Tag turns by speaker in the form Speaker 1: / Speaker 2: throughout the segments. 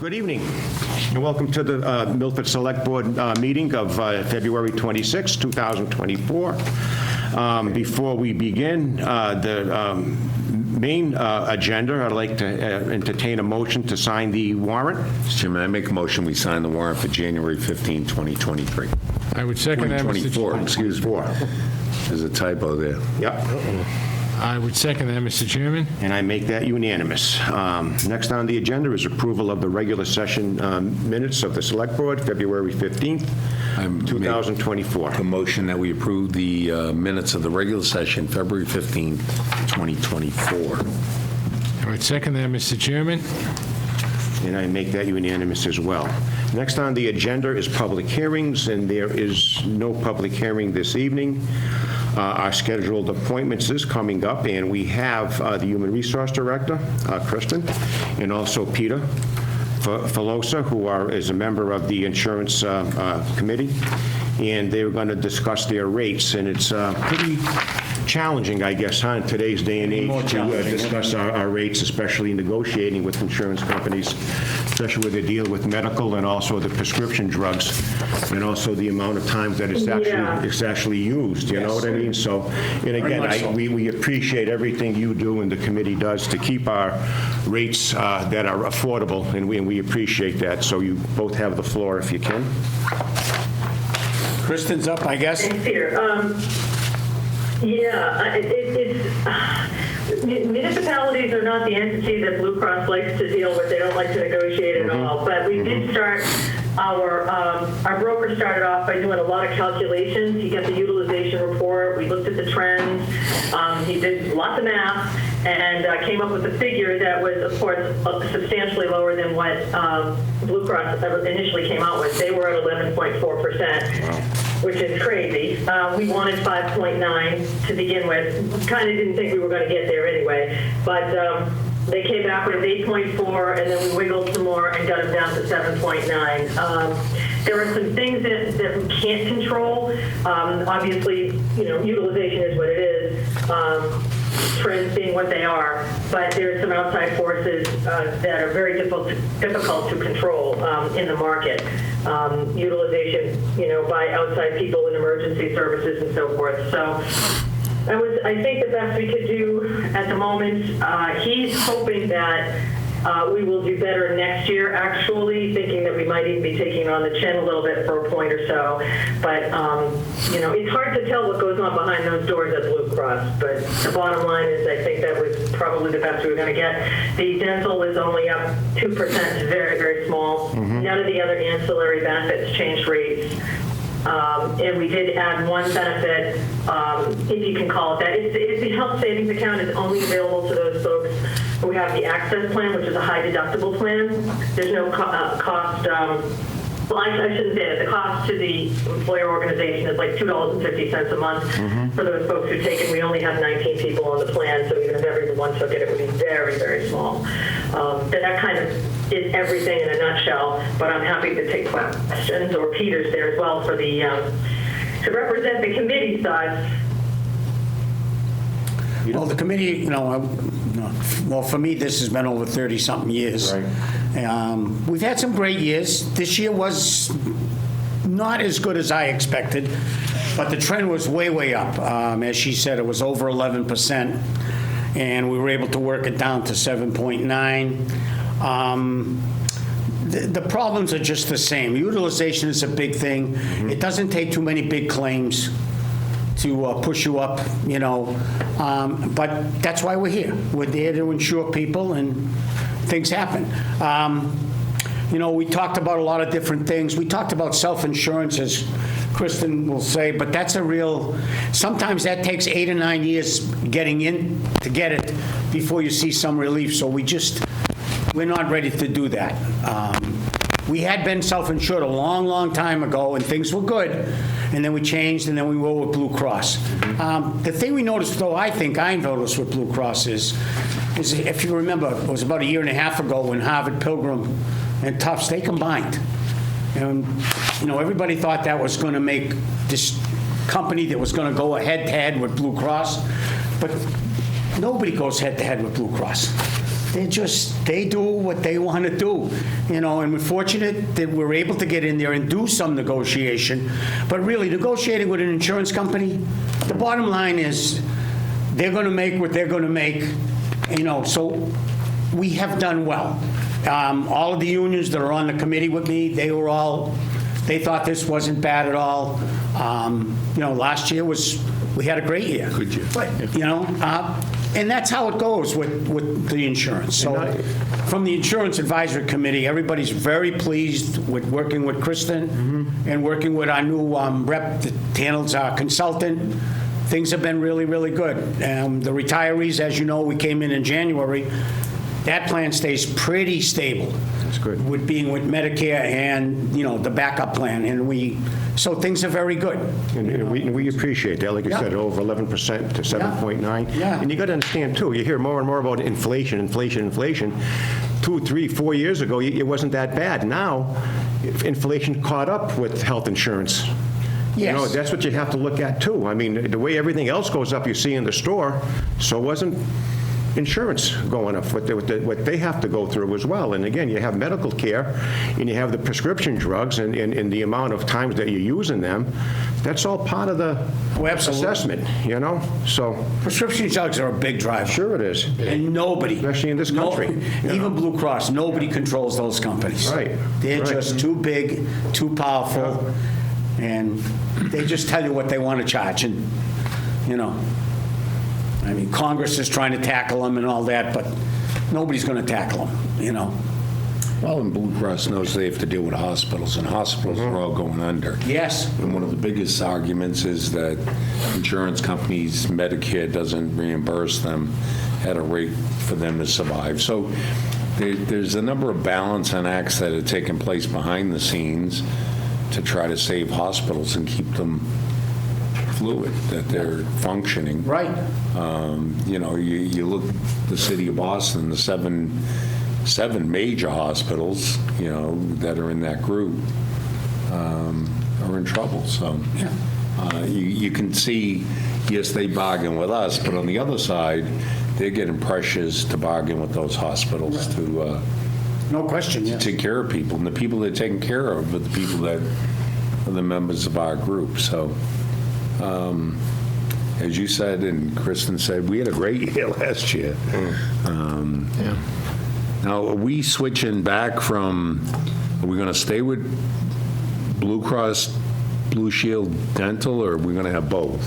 Speaker 1: Good evening, and welcome to the Milford Select Board meeting of February 26, 2024. Before we begin the main agenda, I'd like to entertain a motion to sign the warrant.
Speaker 2: Mr. Chairman, I make a motion we sign the warrant for January 15, 2023.
Speaker 3: I would second that, Mr.
Speaker 2: 2024, excuse me. There's a typo there.
Speaker 1: Yep,
Speaker 3: I would second that, Mr. Chairman.
Speaker 1: and I make that unanimous. Next on the agenda is approval of the regular session minutes of the Select Board, February 15th,
Speaker 2: I make
Speaker 1: 2024.
Speaker 2: a motion that we approve the minutes of the regular session, February 15, 2024.
Speaker 3: I would second that, Mr. Chairman.
Speaker 1: And I make that unanimous as well. Next on the agenda is public hearings, and there is no public hearing this evening. Our scheduled appointments is coming up, and we have the Human Resource Director, Kristen, and also Peter Filosa, who is a member of the Insurance Committee, and they're going to discuss their rates, and it's pretty challenging, I guess, in today's day and age to discuss our rates, especially negotiating with insurance companies, especially with the deal with medical and also the prescription drugs, and also the amount of time that it's actually used, you know what I mean? So, and again, we appreciate everything you do and the committee does to keep our rates that are affordable, and we appreciate that. So you both have the floor if you can.
Speaker 4: Kristen's up, I guess.
Speaker 5: Thanks, Peter. Municipalities are not the entity that Blue Cross likes to deal with. They don't like to negotiate at all. But we did start our broker started off by doing a lot of calculations. He got the utilization report. We looked at the trends. He did lots of math and came up with a figure that was, of course, substantially lower than what Blue Cross initially came out with. They were at 11.4%. Which is crazy. We wanted 5.9 to begin with. Kind of didn't think we were going to get there anyway, but they came back with 8.4, and then we wiggled some more and got them down to 7.9. There are some things that we can't control. Obviously, utilization is what it is. Trends being what they are, but there are some outside forces that are very difficult to control in the market. Utilization, by outside people in emergency services and so forth. So I think the best we could do at the moment. He's hoping that we will do better next year, actually, thinking that we might even be taking on the chin a little bit for a point or so. But, it's hard to tell what goes on behind those doors at Blue Cross. But the bottom line is I think that was probably the best we were going to get. The dental is only up 2%, very, very small. None of the other ancillary benefits changed rates. And we did add one benefit, if you can call it that. It's the health savings account is only available to those folks who have the access plan, which is a high deductible plan. There's no cost. Well, I shouldn't say that. The cost to the employer organization is like $2.50 a month for those folks who take it. We only have 19 people on the plan, so even if everyone took it, it would be very, very small. That kind of is everything in a nutshell, but I'm happy to take questions, or Peter's there as well for the to represent the committee side.
Speaker 4: Well, the committee, well, for me, this has been over 30-something years.
Speaker 1: Right.
Speaker 4: We've had some great years. This year was not as good as I expected, but the trend was way, way up. As she said, it was over 11%, and we were able to work it down to 7.9. The problems are just the same. Utilization is a big thing. It doesn't take too many big claims to push you up, but that's why we're here. We're there to insure people, and things happen. We talked about a lot of different things. We talked about self-insurance, as Kristen will say, but that's sometimes that takes 8 or 9 years getting in to get it before you see some relief. So we're not ready to do that. We had been self-insured a long, long time ago, and things were good. And then we changed, and then we were with Blue Cross. The thing we noticed, though, I noticed with Blue Cross is if you remember, it was about a year and a half ago when Harvard Pilgrim and Tufts, they combined. And, everybody thought that was going to make this company that was going to go head-to-head with Blue Cross. But nobody goes head-to-head with Blue Cross. they do what they want to do, and we're fortunate that we're able to get in there and do some negotiation. But really, negotiating with an insurance company, the bottom line is they're going to make what they're going to make, so we have done well. All of the unions that are on the committee with me, they thought this wasn't bad at all. Last year we had a great year.
Speaker 2: Good year.
Speaker 4: But, and that's how it goes with the insurance. So from the Insurance Advisory Committee, everybody's very pleased with working with Kristen and working with our new rep that handles our consultant. Things have been really, really good. The retirees, as you know, we came in January. That plan stays pretty stable.
Speaker 1: That's good.
Speaker 4: With being with Medicare and, the backup plan. So things are very good.
Speaker 1: And we appreciate that, like you said, over 11% to 7.9.
Speaker 4: Yeah.
Speaker 1: And you got to understand, too, you hear more and more about inflation. 2, 3, 4 years ago, it wasn't that bad. Now, inflation caught up with health insurance.
Speaker 4: Yes.
Speaker 1: That's what you have to look at, too. I mean, the way everything else goes up you see in the store, so wasn't insurance going up, what they have to go through as well. And again, you have medical care, and you have the prescription drugs, and the amount of times that you're using them. That's all part of the assessment, So,
Speaker 4: Prescription drugs are a big driver.
Speaker 1: sure it is.
Speaker 4: And nobody.
Speaker 1: Especially in this country.
Speaker 4: Even Blue Cross, nobody controls those companies.
Speaker 1: Right,
Speaker 4: They're
Speaker 1: right.
Speaker 4: just too big, too powerful, and they just tell you what they want to charge. And, Congress is trying to tackle them and all that, but nobody's going to tackle them,
Speaker 2: Well, and Blue Cross knows they have to deal with hospitals, and hospitals are all going under.
Speaker 4: Yes.
Speaker 2: And one of the biggest arguments is that insurance companies, Medicare doesn't reimburse them at a rate for them to survive. So there's a number of balancing acts that are taking place behind the scenes to try to save hospitals and keep them fluid, that they're functioning.
Speaker 4: Right.
Speaker 2: You look at the city of Boston, the seven major hospitals, that are in that group are in trouble. So you can see, yes, they bargain with us, but on the other side, they're getting pressures to bargain with those hospitals to
Speaker 4: No question, yes.
Speaker 2: take care of people. And the people they're taking care of are the people that are the members of our group. So, as you said and Kristen said, we had a great year last year. Now, are we switching back from, are we going to stay with Blue Cross Blue Shield Dental, or are we going to have both?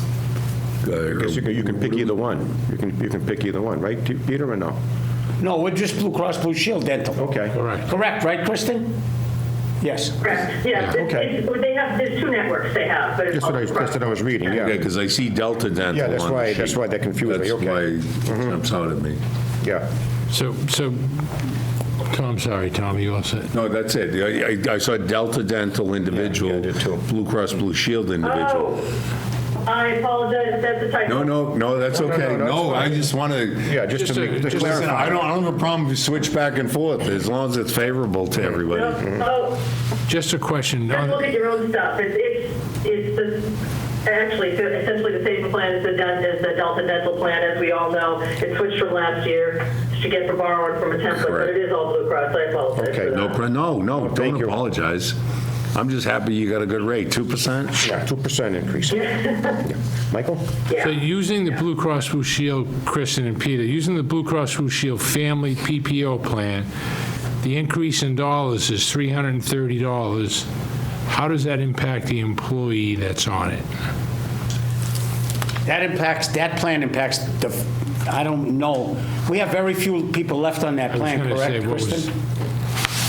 Speaker 1: I guess you can pick either one. You can pick either one, right, Peter, or no?
Speaker 4: No, we're just Blue Cross Blue Shield Dental.
Speaker 1: Okay.
Speaker 3: Correct.
Speaker 4: Correct, right, Kristen? Yes.
Speaker 5: Correct, yeah.
Speaker 1: Okay.
Speaker 5: There's 2 networks they have, but it's
Speaker 1: That's what I was reading,
Speaker 2: Yeah,
Speaker 1: yeah.
Speaker 2: because I see Delta Dental
Speaker 1: Yeah, that's
Speaker 2: on the
Speaker 1: why-
Speaker 2: sheet.
Speaker 1: that's why that confused me, okay.
Speaker 2: That's why it jumps out at me.
Speaker 1: Yeah.
Speaker 3: So, Tom, sorry, Tom, you all set?
Speaker 2: No, that's it. I saw Delta Dental individual,
Speaker 1: Yeah, I did too.
Speaker 2: Blue Cross Blue Shield individual.
Speaker 5: Oh, I apologize, that's a typo.
Speaker 2: No, that's okay.
Speaker 1: no,
Speaker 2: No,
Speaker 1: that's
Speaker 2: I just want to.
Speaker 1: Yeah, just to
Speaker 2: Listen,
Speaker 1: clarify.
Speaker 2: I don't have a problem if you switch back and forth, as long as it's favorable to everybody.
Speaker 5: Oh,
Speaker 3: Just a question.
Speaker 5: just look at your own stuff. Actually, it's essentially the same plan as the Delta Dental plan, as we all know. It switched from last year to get the borrowing from a template, but
Speaker 2: Correct.
Speaker 5: it is all Blue Cross. I apologize
Speaker 1: Okay,
Speaker 5: for that.
Speaker 2: No,
Speaker 1: thank
Speaker 2: don't
Speaker 1: you.
Speaker 2: apologize. I'm just happy you got a good rate, 2%?
Speaker 1: Yeah, 2% increase. Yeah. Michael?
Speaker 3: So using the Blue Cross Blue Shield, Kristen and Peter, using the Blue Cross Blue Shield Family PPO plan, the increase in dollars is $330. How does that impact the employee that's on it?
Speaker 4: That plan impacts I don't know. We have very few people left on that
Speaker 3: was
Speaker 4: plan,
Speaker 3: gonna
Speaker 4: correct,
Speaker 3: say, what was-
Speaker 4: Kristen?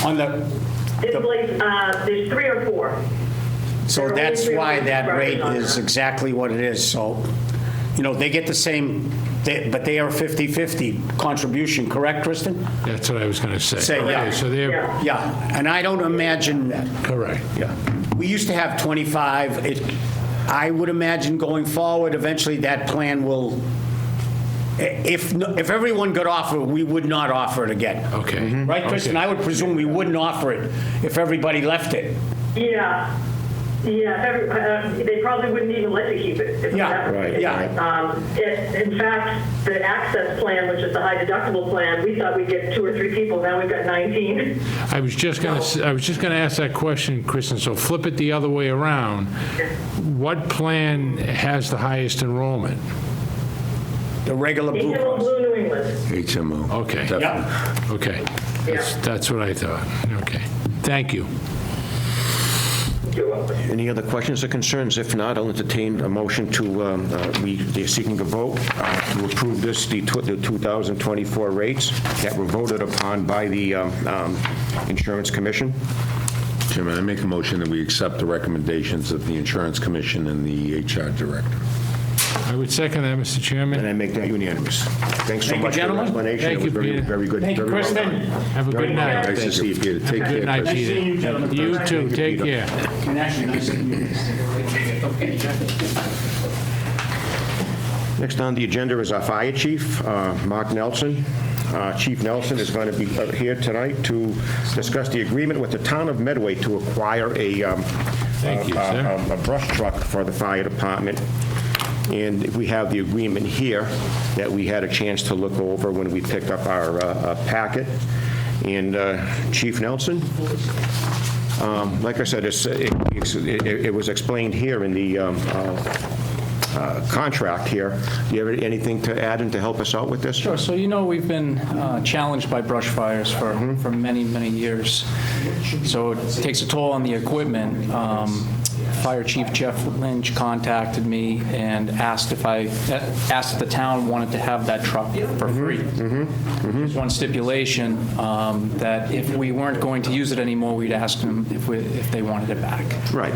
Speaker 4: On the,
Speaker 5: It's like, there's 3 or 4.
Speaker 4: so
Speaker 5: There are
Speaker 4: that's
Speaker 5: only 3
Speaker 4: why that rate
Speaker 5: on
Speaker 4: is
Speaker 5: there.
Speaker 4: exactly what it is. So, they get the same, but they are 50/50 contribution, correct, Kristen?
Speaker 3: That's what I was going to say.
Speaker 4: Say, yeah.
Speaker 3: Okay, so they're,
Speaker 5: Yeah.
Speaker 4: Yeah, and I don't imagine,
Speaker 3: correct.
Speaker 4: yeah. We used to have 25. I would imagine going forward, eventually that plan will, if everyone got offered, we would not offer it again.
Speaker 3: Okay.
Speaker 4: Right, Kristen?
Speaker 3: Okay.
Speaker 4: I would presume we wouldn't offer it if everybody left it.
Speaker 5: Yeah. Yeah, they probably wouldn't even let you keep it. If
Speaker 4: Yeah,
Speaker 5: that was the
Speaker 1: right,
Speaker 5: case.
Speaker 4: yeah.
Speaker 5: In fact, the access plan, which is the high deductible plan, we thought we'd get 2 or 3 people, now we've got 19.
Speaker 3: I was just going to ask that question, Kristen, so flip it the other way around. What plan has the highest enrollment?
Speaker 4: The regular Blue
Speaker 5: HMO
Speaker 4: Cross.
Speaker 5: Blue New England.
Speaker 2: HMO.
Speaker 3: Okay.
Speaker 2: Definitely.
Speaker 4: Yeah.
Speaker 3: Okay, that's what I thought. Okay, thank you.
Speaker 5: You're welcome.
Speaker 1: Any other questions or concerns? If not, I'll entertain a motion to, they're seeking a vote to approve this, the 2024 rates that were voted upon by the Insurance Commission.
Speaker 2: Chairman, I make a motion that we accept the recommendations of the Insurance Commission and the HR Director.
Speaker 3: I would second that, Mr.
Speaker 1: And
Speaker 3: Chairman.
Speaker 1: I make that unanimous. Thanks so
Speaker 4: Thank you,
Speaker 1: much for the
Speaker 4: gentlemen.
Speaker 1: explanation.
Speaker 3: Thank
Speaker 1: It was
Speaker 3: you,
Speaker 1: very,
Speaker 3: Peter.
Speaker 1: very good.
Speaker 4: Thank you,
Speaker 1: very well
Speaker 4: Kristen.
Speaker 1: done.
Speaker 3: Have a
Speaker 1: Very
Speaker 3: good
Speaker 1: well
Speaker 3: night.
Speaker 1: done.
Speaker 2: Nice to see you, Peter. Take
Speaker 3: Good
Speaker 2: care.
Speaker 3: night,
Speaker 2: Chris.
Speaker 3: Peter.
Speaker 4: seeing you, gentlemen.
Speaker 3: You too, take care.
Speaker 4: And actually, nice to meet you.
Speaker 1: Next on the agenda is our fire chief, Mark Nelson. Chief Nelson is going to be here tonight to discuss the agreement with the town of Medway to acquire
Speaker 3: Thank you, sir.
Speaker 1: a brush truck for the fire department. And we have the agreement here that we had a chance to look over when we picked up our packet. And Chief Nelson, like I said, it was explained here in the contract here. Do you have anything to add and to help us out with this?
Speaker 6: Sure. So we've been challenged by brush fires for many, many years. So it takes a toll on the equipment. Fire Chief Jeff Lynch contacted me and asked if the town wanted to have that truck for free. There's one stipulation that if we weren't going to use it anymore, we'd ask them if they wanted it back.
Speaker 1: Right,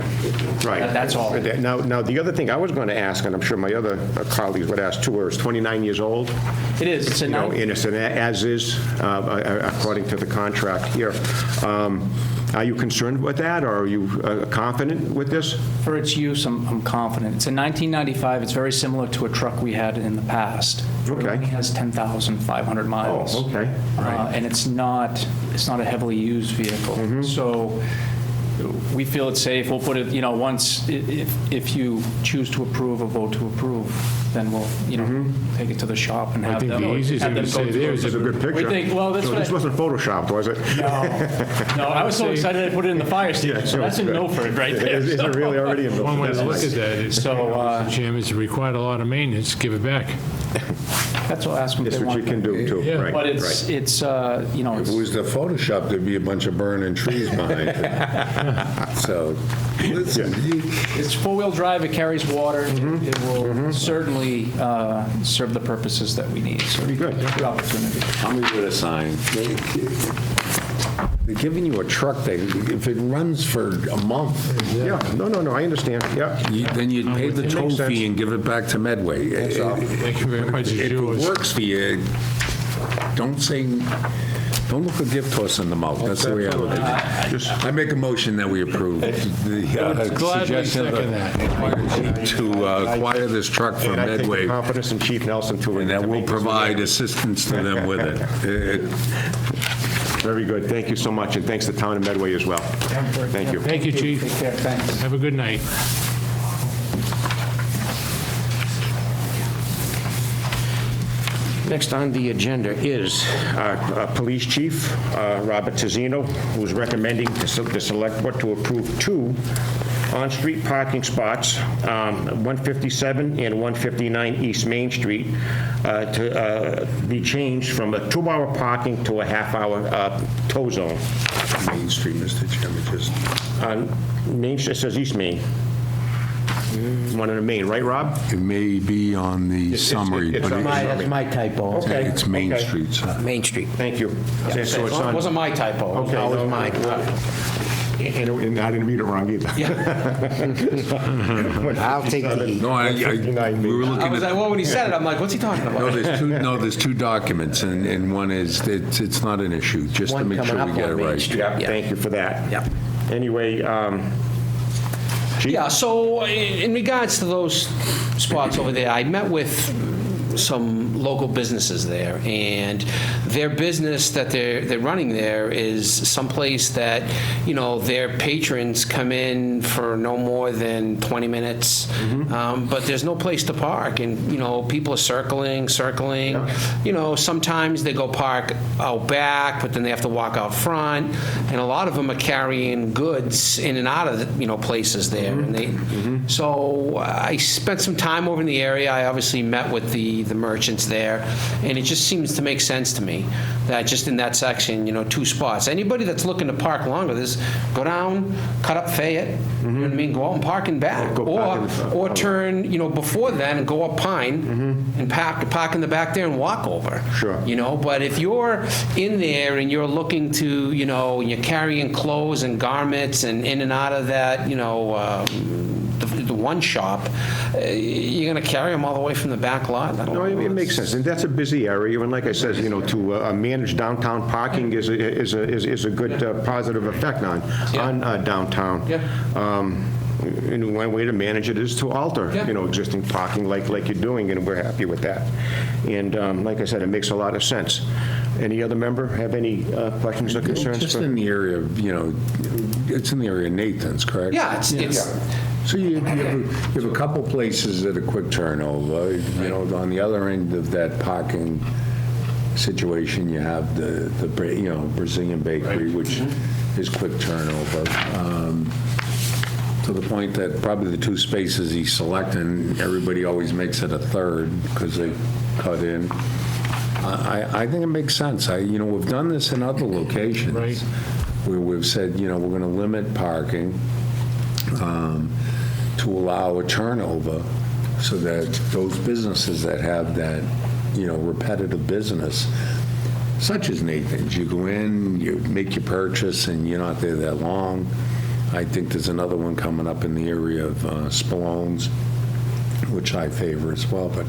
Speaker 1: right.
Speaker 6: That's all.
Speaker 1: Now, the other thing I was going to ask, and I'm sure my other colleagues would ask too, is 29 years old.
Speaker 6: It is. It's a
Speaker 1: You know, and it's an as-is, according to the contract here. Are you concerned with that, or are you confident with this?
Speaker 6: For its use, I'm confident. It's a 1995. It's very similar to a truck we had in the past.
Speaker 1: Okay.
Speaker 6: It only has 10,500 miles.
Speaker 1: Oh, okay.
Speaker 6: And it's not a heavily used vehicle. So we feel it's safe. We'll put it, once, if you choose to approve or vote to approve, then we'll, take it to the shop and
Speaker 3: I
Speaker 6: have
Speaker 3: think
Speaker 6: them.
Speaker 3: the easiest
Speaker 6: have
Speaker 3: thing
Speaker 6: them
Speaker 3: to
Speaker 6: go
Speaker 3: say
Speaker 6: through
Speaker 3: there
Speaker 6: it.
Speaker 3: is
Speaker 1: It's a good picture.
Speaker 6: We think, well, that's
Speaker 1: So
Speaker 6: what
Speaker 1: this wasn't photoshopped, was it?
Speaker 6: No, I was so excited I put it in the fire station. So that's in
Speaker 1: good.
Speaker 6: Milford right there.
Speaker 1: Is it really already in the...
Speaker 3: One way to look at that is,
Speaker 6: So,
Speaker 3: Mr. Chairman, it's required a lot of maintenance, give it back.
Speaker 6: That's what I'll ask them if
Speaker 1: That's
Speaker 6: they
Speaker 1: what you
Speaker 6: want.
Speaker 1: can do, too.
Speaker 3: Yeah.
Speaker 1: Right,
Speaker 6: But
Speaker 1: right.
Speaker 6: it's
Speaker 2: If it was the Photoshop, there'd be a bunch of burning trees behind it. So, listen,
Speaker 6: It's four-wheel drive, it carries water, it will certainly serve the purposes that we need. So,
Speaker 1: Very good.
Speaker 6: Good opportunity.
Speaker 2: I'll leave it a sign. They're giving you a truck that, if it runs for a month,
Speaker 1: Yeah, no, I understand, yeah.
Speaker 2: then you'd pay the
Speaker 1: It
Speaker 2: toll
Speaker 1: makes sense.
Speaker 2: fee and give it back to Medway.
Speaker 1: That's all.
Speaker 3: Thank you very much, it's
Speaker 2: If it
Speaker 3: yours.
Speaker 2: works for you, don't look a gift horse in the mouth. That's the reality. I make a motion that we approve the
Speaker 3: Gladly
Speaker 2: suggestion of
Speaker 3: second that.
Speaker 2: the fire chief to acquire this truck from
Speaker 1: And I take
Speaker 2: Medway,
Speaker 1: confidence in Chief Nelson to...
Speaker 2: and that
Speaker 1: to
Speaker 2: will
Speaker 1: make this
Speaker 2: provide assistance to them with it.
Speaker 1: Very good, thank you so much, and thanks to Town of Medway as well. Thank you.
Speaker 3: Thank you, Chief.
Speaker 6: Take care, thanks.
Speaker 3: Have a good night.
Speaker 1: Next on the agenda is our Police Chief, Robert Tizzino, who's recommending the Select Board to approve 2 on-street parking spots, 157 and 159 East Main Street, to be changed from a 2-hour parking to a half-hour tow zone.
Speaker 2: Main Street, Mr. Chairman, just,
Speaker 1: Main, it says East Main. One in the Main, right, Rob?
Speaker 2: it may be on the summary,
Speaker 1: it's
Speaker 2: but
Speaker 1: on my-
Speaker 7: That's my typo.
Speaker 1: Okay.
Speaker 2: it's Main
Speaker 1: okay.
Speaker 2: Street, sir.
Speaker 7: Main Street.
Speaker 1: Thank you. So it's
Speaker 7: It
Speaker 1: on...
Speaker 7: wasn't my typo.
Speaker 1: Okay,
Speaker 7: That was
Speaker 1: no,
Speaker 7: mine.
Speaker 1: And I didn't read it wrong either.
Speaker 7: I'll take the heat.
Speaker 2: No, we were
Speaker 8: I
Speaker 2: looking
Speaker 8: was
Speaker 2: at,
Speaker 8: like, well, when he said it, I'm like, what's he talking about?
Speaker 2: there's two documents, and one is, it's not an issue, just to
Speaker 7: One
Speaker 2: make
Speaker 7: coming
Speaker 2: sure we
Speaker 7: up
Speaker 2: get it
Speaker 7: on Main
Speaker 2: right.
Speaker 7: Street.
Speaker 1: Yeah, thank you for that.
Speaker 7: Yeah.
Speaker 1: Anyway, Chief?
Speaker 8: Yeah, so in regards to those spots over there, I met with some local businesses there, and their business that they're running there is someplace that, you know, their patrons come in for no more than 20 minutes, but there's no place to park, and, you know, people are circling. You know, sometimes they go park out back, but then they have to walk out front, and a lot of them are carrying goods in and out of, you know, places there. And they, so I spent some time over in the area. I obviously met with the merchants there, and it just seems to make sense to me that just in that section, you know, 2 spots. Anybody that's looking to park longer, go down, cut up Fayette, you know what I mean, go out and park in back.
Speaker 1: Go park in the front.
Speaker 8: Or turn, you know, before then and go up Pine and park in the back there and walk over.
Speaker 1: Sure.
Speaker 8: You know, but if you're in there and you're looking to, you know, and you're carrying clothes and garments and in and out of that, you know, the one shop, you're going to carry them all the way from the back lot. I don't
Speaker 1: No,
Speaker 8: know.
Speaker 1: it makes sense, and that's a busy area, and like I said, you know, to manage downtown parking is a good positive effect on downtown.
Speaker 8: Yeah.
Speaker 1: And one way to manage it is to alter,
Speaker 8: Yeah.
Speaker 1: you know, existing parking like you're doing, and we're happy with that. And like I said, it makes a lot of sense. Any other member have any questions or concerns?
Speaker 2: Just
Speaker 1: for-
Speaker 2: in the area of, you know, it's in the area of Nathan's, correct?
Speaker 8: Yeah, it's
Speaker 2: So you have a couple places that are quick turnover. You know, on the other end of that parking situation, you have the you know, Brazilian Bakery, which is quick turnover. To the point that probably the 2 spaces he's selecting, everybody always makes it a third because they cut in. I think it makes sense. You know, we've done this in other locations.
Speaker 3: Right.
Speaker 2: Where we've said, you know, we're going to limit parking to allow a turnover so that those businesses that have that, you know, repetitive business, such as Nathan's, you go in, you make your purchase, and you're not there that long. I think there's another one coming up in the area of Spalone's, which I favor as well, but,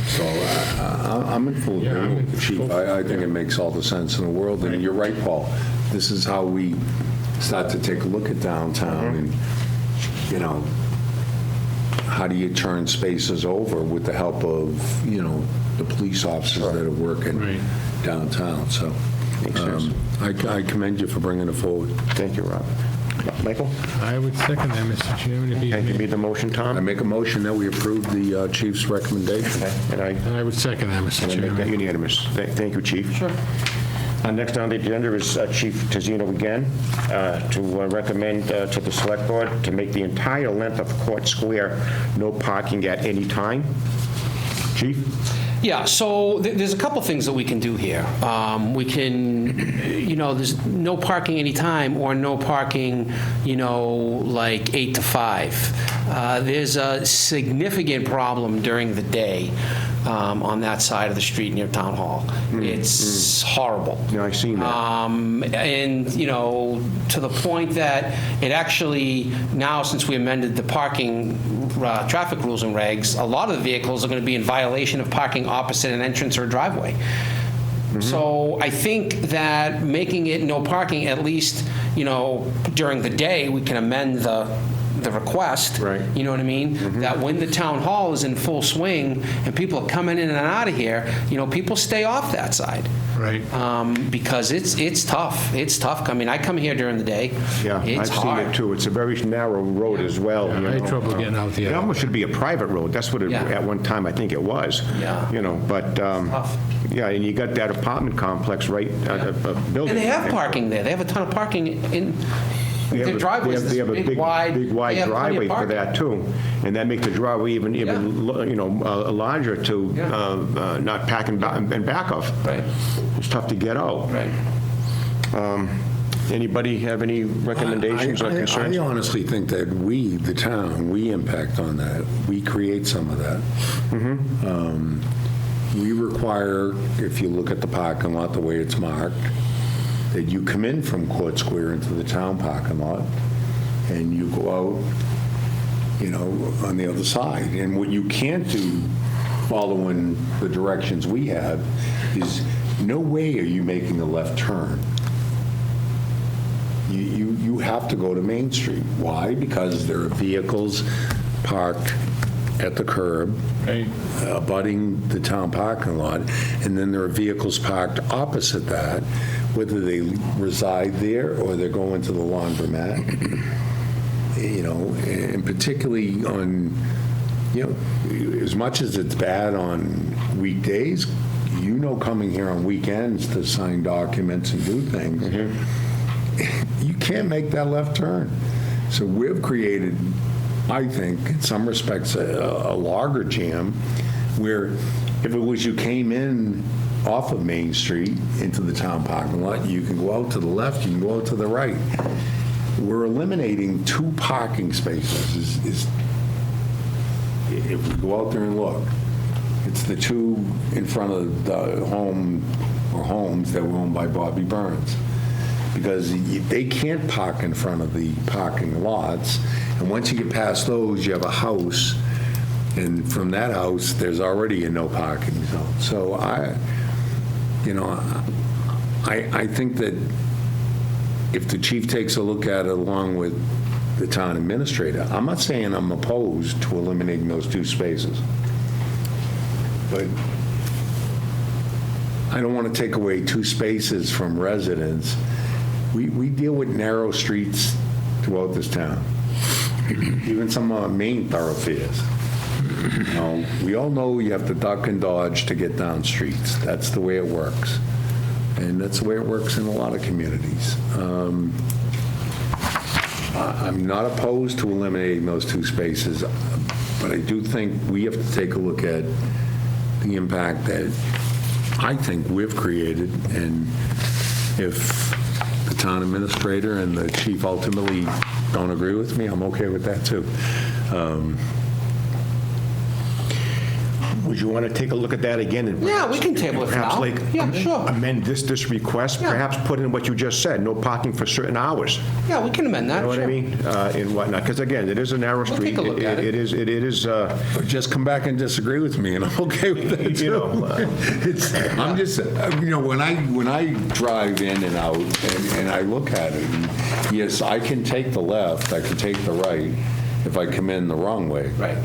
Speaker 2: so I'm in full
Speaker 3: Yeah, I'm
Speaker 2: agreement
Speaker 3: in
Speaker 2: with the chief.
Speaker 3: full-
Speaker 2: I think it makes all the sense in the world, and you're right, Paul. This is how we start to take a look at downtown, and, you know, how do you turn spaces over with the help of, you know, the police officers that are working
Speaker 3: Right.
Speaker 2: downtown, so.
Speaker 1: Makes sense.
Speaker 2: I commend you for bringing it forward.
Speaker 1: Thank you, Rob. Michael,
Speaker 3: I would second that, Mr. Chairman, if
Speaker 1: can you
Speaker 3: you,
Speaker 1: read the motion,
Speaker 2: I
Speaker 1: Tom?
Speaker 2: make a motion that we approve the chief's recommendation.
Speaker 1: And I
Speaker 3: and I would second that, Mr.
Speaker 1: make that
Speaker 3: Chairman.
Speaker 1: unanimous. Thank you, Chief. Sure. Next on the agenda is Chief Tizino again, to recommend to the Select Board to make the entire length of Court Square no parking at any time. Chief?
Speaker 8: Yeah, so there's a couple things that we can do here. We can, you know, there's no parking anytime or no parking, you know, like 8 to 5. There's a significant problem during the day on that side of the street near Town Hall. It's horrible.
Speaker 1: Yeah, I've seen that.
Speaker 8: And, you know, to the point that it actually, now since we amended the parking traffic rules and regs, a lot of the vehicles are going to be in violation of parking opposite an entrance or driveway. So I think that making it no parking, at least, you know, during the day, we can amend the request.
Speaker 1: Right.
Speaker 8: You know what I mean? That when the town hall is in full swing and people are coming in and out of here, you know, people stay off that side.
Speaker 3: Right.
Speaker 8: Because it's tough. It's tough. I mean, I come here during the day.
Speaker 1: Yeah, I've
Speaker 8: It's
Speaker 1: seen
Speaker 8: hard.
Speaker 1: it too. It's a very narrow road as well. you
Speaker 3: I had
Speaker 1: know.
Speaker 3: trouble getting out the
Speaker 1: It
Speaker 3: other
Speaker 1: almost should be a private road. That's what it,
Speaker 8: Yeah.
Speaker 1: at one time, I think it was.
Speaker 8: Yeah.
Speaker 1: You know, but,
Speaker 8: Tough.
Speaker 1: yeah, and you got that apartment complex right, building.
Speaker 8: And they have parking there. They have a ton of parking in
Speaker 1: They have
Speaker 8: their
Speaker 1: a-
Speaker 8: driveways.
Speaker 1: They have a big wide
Speaker 8: they have plenty of
Speaker 1: driveway for
Speaker 8: parking.
Speaker 1: that, too. And that makes the driveway even, you know, larger to
Speaker 8: Yeah.
Speaker 1: not pack and back of.
Speaker 8: Right,
Speaker 1: It's tough to get out.
Speaker 8: right.
Speaker 1: Anybody have any recommendations or concerns?
Speaker 2: I honestly think that we, the town, we impact on that. We create some of that. We require, if you look at the parking lot, the way it's marked, that you come in from Court Square into the town parking lot, and you go out, you know, on the other side. And what you can't do, following the directions we have, is no way are you making a left turn. You have to go to Main Street. Why? Because there are vehicles parked at the curb,
Speaker 3: Right.
Speaker 2: abutting the town parking lot, and then there are vehicles parked opposite that, whether they reside there or they're going to the laundromat. You know, and particularly on, you know, as much as it's bad on weekdays, you know, coming here on weekends to sign documents and do things, you can't make that left turn. So we've created, I think, in some respects, a logger jam where if it was you came in off of Main Street into the town parking lot, you can go out to the left, you can go out to the right. We're eliminating 2 parking spaces. If we go out there and look, it's the 2 in front of the home or homes that were owned by Bobby Burns. Because they can't park in front of the parking lots. And once you get past those, you have a house. And from that house, there's already a no parking zone. So I think that if the chief takes a look at it along with the town administrator, I'm not saying I'm opposed to eliminating those 2 spaces. But I don't want to take away 2 spaces from residents. We deal with narrow streets throughout this town, even some of our main thoroughfares. You know, we all know you have to duck and dodge to get down streets. That's the way it works. And that's the way it works in a lot of communities. I'm not opposed to eliminating those 2 spaces, but I do think we have to take a look at the impact that I think we've created, and if the town administrator and the chief ultimately don't agree with me, I'm okay with that too.
Speaker 1: Would you want to take a look at that again? And
Speaker 8: Yeah, we can table it for
Speaker 1: perhaps
Speaker 8: now.
Speaker 1: like
Speaker 8: Yeah, sure.
Speaker 1: amend this request,
Speaker 8: Yeah.
Speaker 1: perhaps put in what you just said, no parking for certain hours.
Speaker 8: Yeah, we can amend that.
Speaker 1: You know what I
Speaker 8: sure.
Speaker 1: mean? And whatnot, because again, it is a narrow
Speaker 8: We'll
Speaker 1: street.
Speaker 8: take a look at it.
Speaker 1: It is,
Speaker 2: Or just come back and disagree with me, and I'm okay with that too.
Speaker 1: You know,
Speaker 2: I'm just, you know, when I drive in and out and I look at it, and yes, I can take the left, I can take the right if I come in the wrong way.
Speaker 8: Right.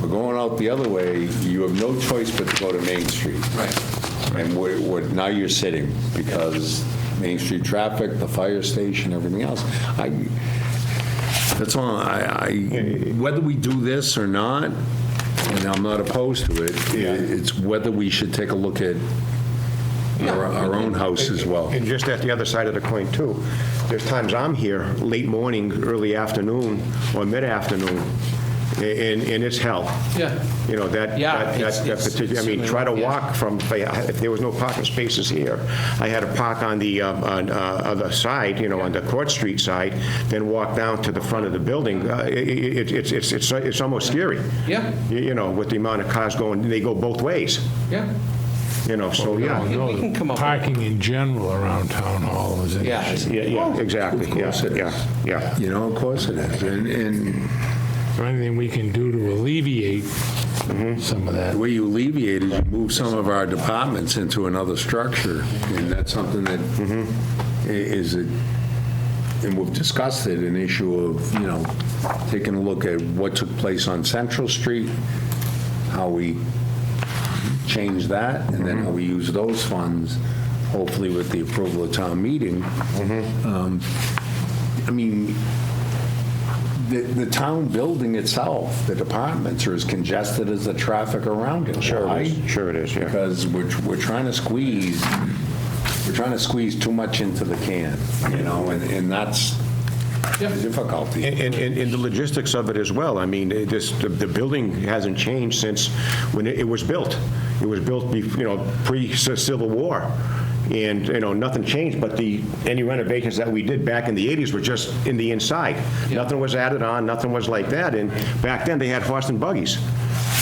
Speaker 2: But going out the other way, you have no choice but to go to Main Street.
Speaker 8: Right.
Speaker 2: And now you're sitting because Main Street traffic, the fire station, everything else. That's all, whether we do this or not, and I'm not opposed to it, it's whether we should take a look at our own house as well.
Speaker 1: And just at the other side of the coin, too, there's times I'm here late morning, early afternoon, or mid-afternoon, and it's hell.
Speaker 8: Yeah.
Speaker 1: You know, that particular, I mean, try to walk from, if there was no parking spaces here, I had to park on the other side, you know, on the Court Street side, then walk down to the front of the building. It's almost scary.
Speaker 8: Yeah.
Speaker 1: You know, with the amount of cars going, they go both ways,
Speaker 8: Yeah.
Speaker 1: you know, so, yeah.
Speaker 3: No,
Speaker 8: we can come up with-
Speaker 3: Parking in general around Town Hall is an
Speaker 8: Yeah.
Speaker 3: issue.
Speaker 1: Yeah, exactly.
Speaker 2: Of course it is.
Speaker 1: Yeah.
Speaker 2: You know, of course it is. And
Speaker 3: Is there anything we can do to alleviate some of that?
Speaker 2: the way you alleviate is you move some of our departments into another structure, and that's something that is, and we've discussed it, an issue of, you know, taking a look at what took place on Central Street, how we change that, and then how we use those funds, hopefully with the approval of town meeting. I mean, the town building itself, the departments are as congested as the traffic around it.
Speaker 1: Sure
Speaker 2: Why?
Speaker 1: it is. Sure it is, yeah.
Speaker 2: Because we're trying to squeeze too much into the can, you know, and that's the difficulty.
Speaker 1: And the logistics of it as well. I mean, the building hasn't changed since when it was built. It was built, pre-Civil War. And, nothing changed, but any renovations that we did back in the 80s were just in the inside. Nothing was added on, nothing was like that. And back then, they had horse and buggies.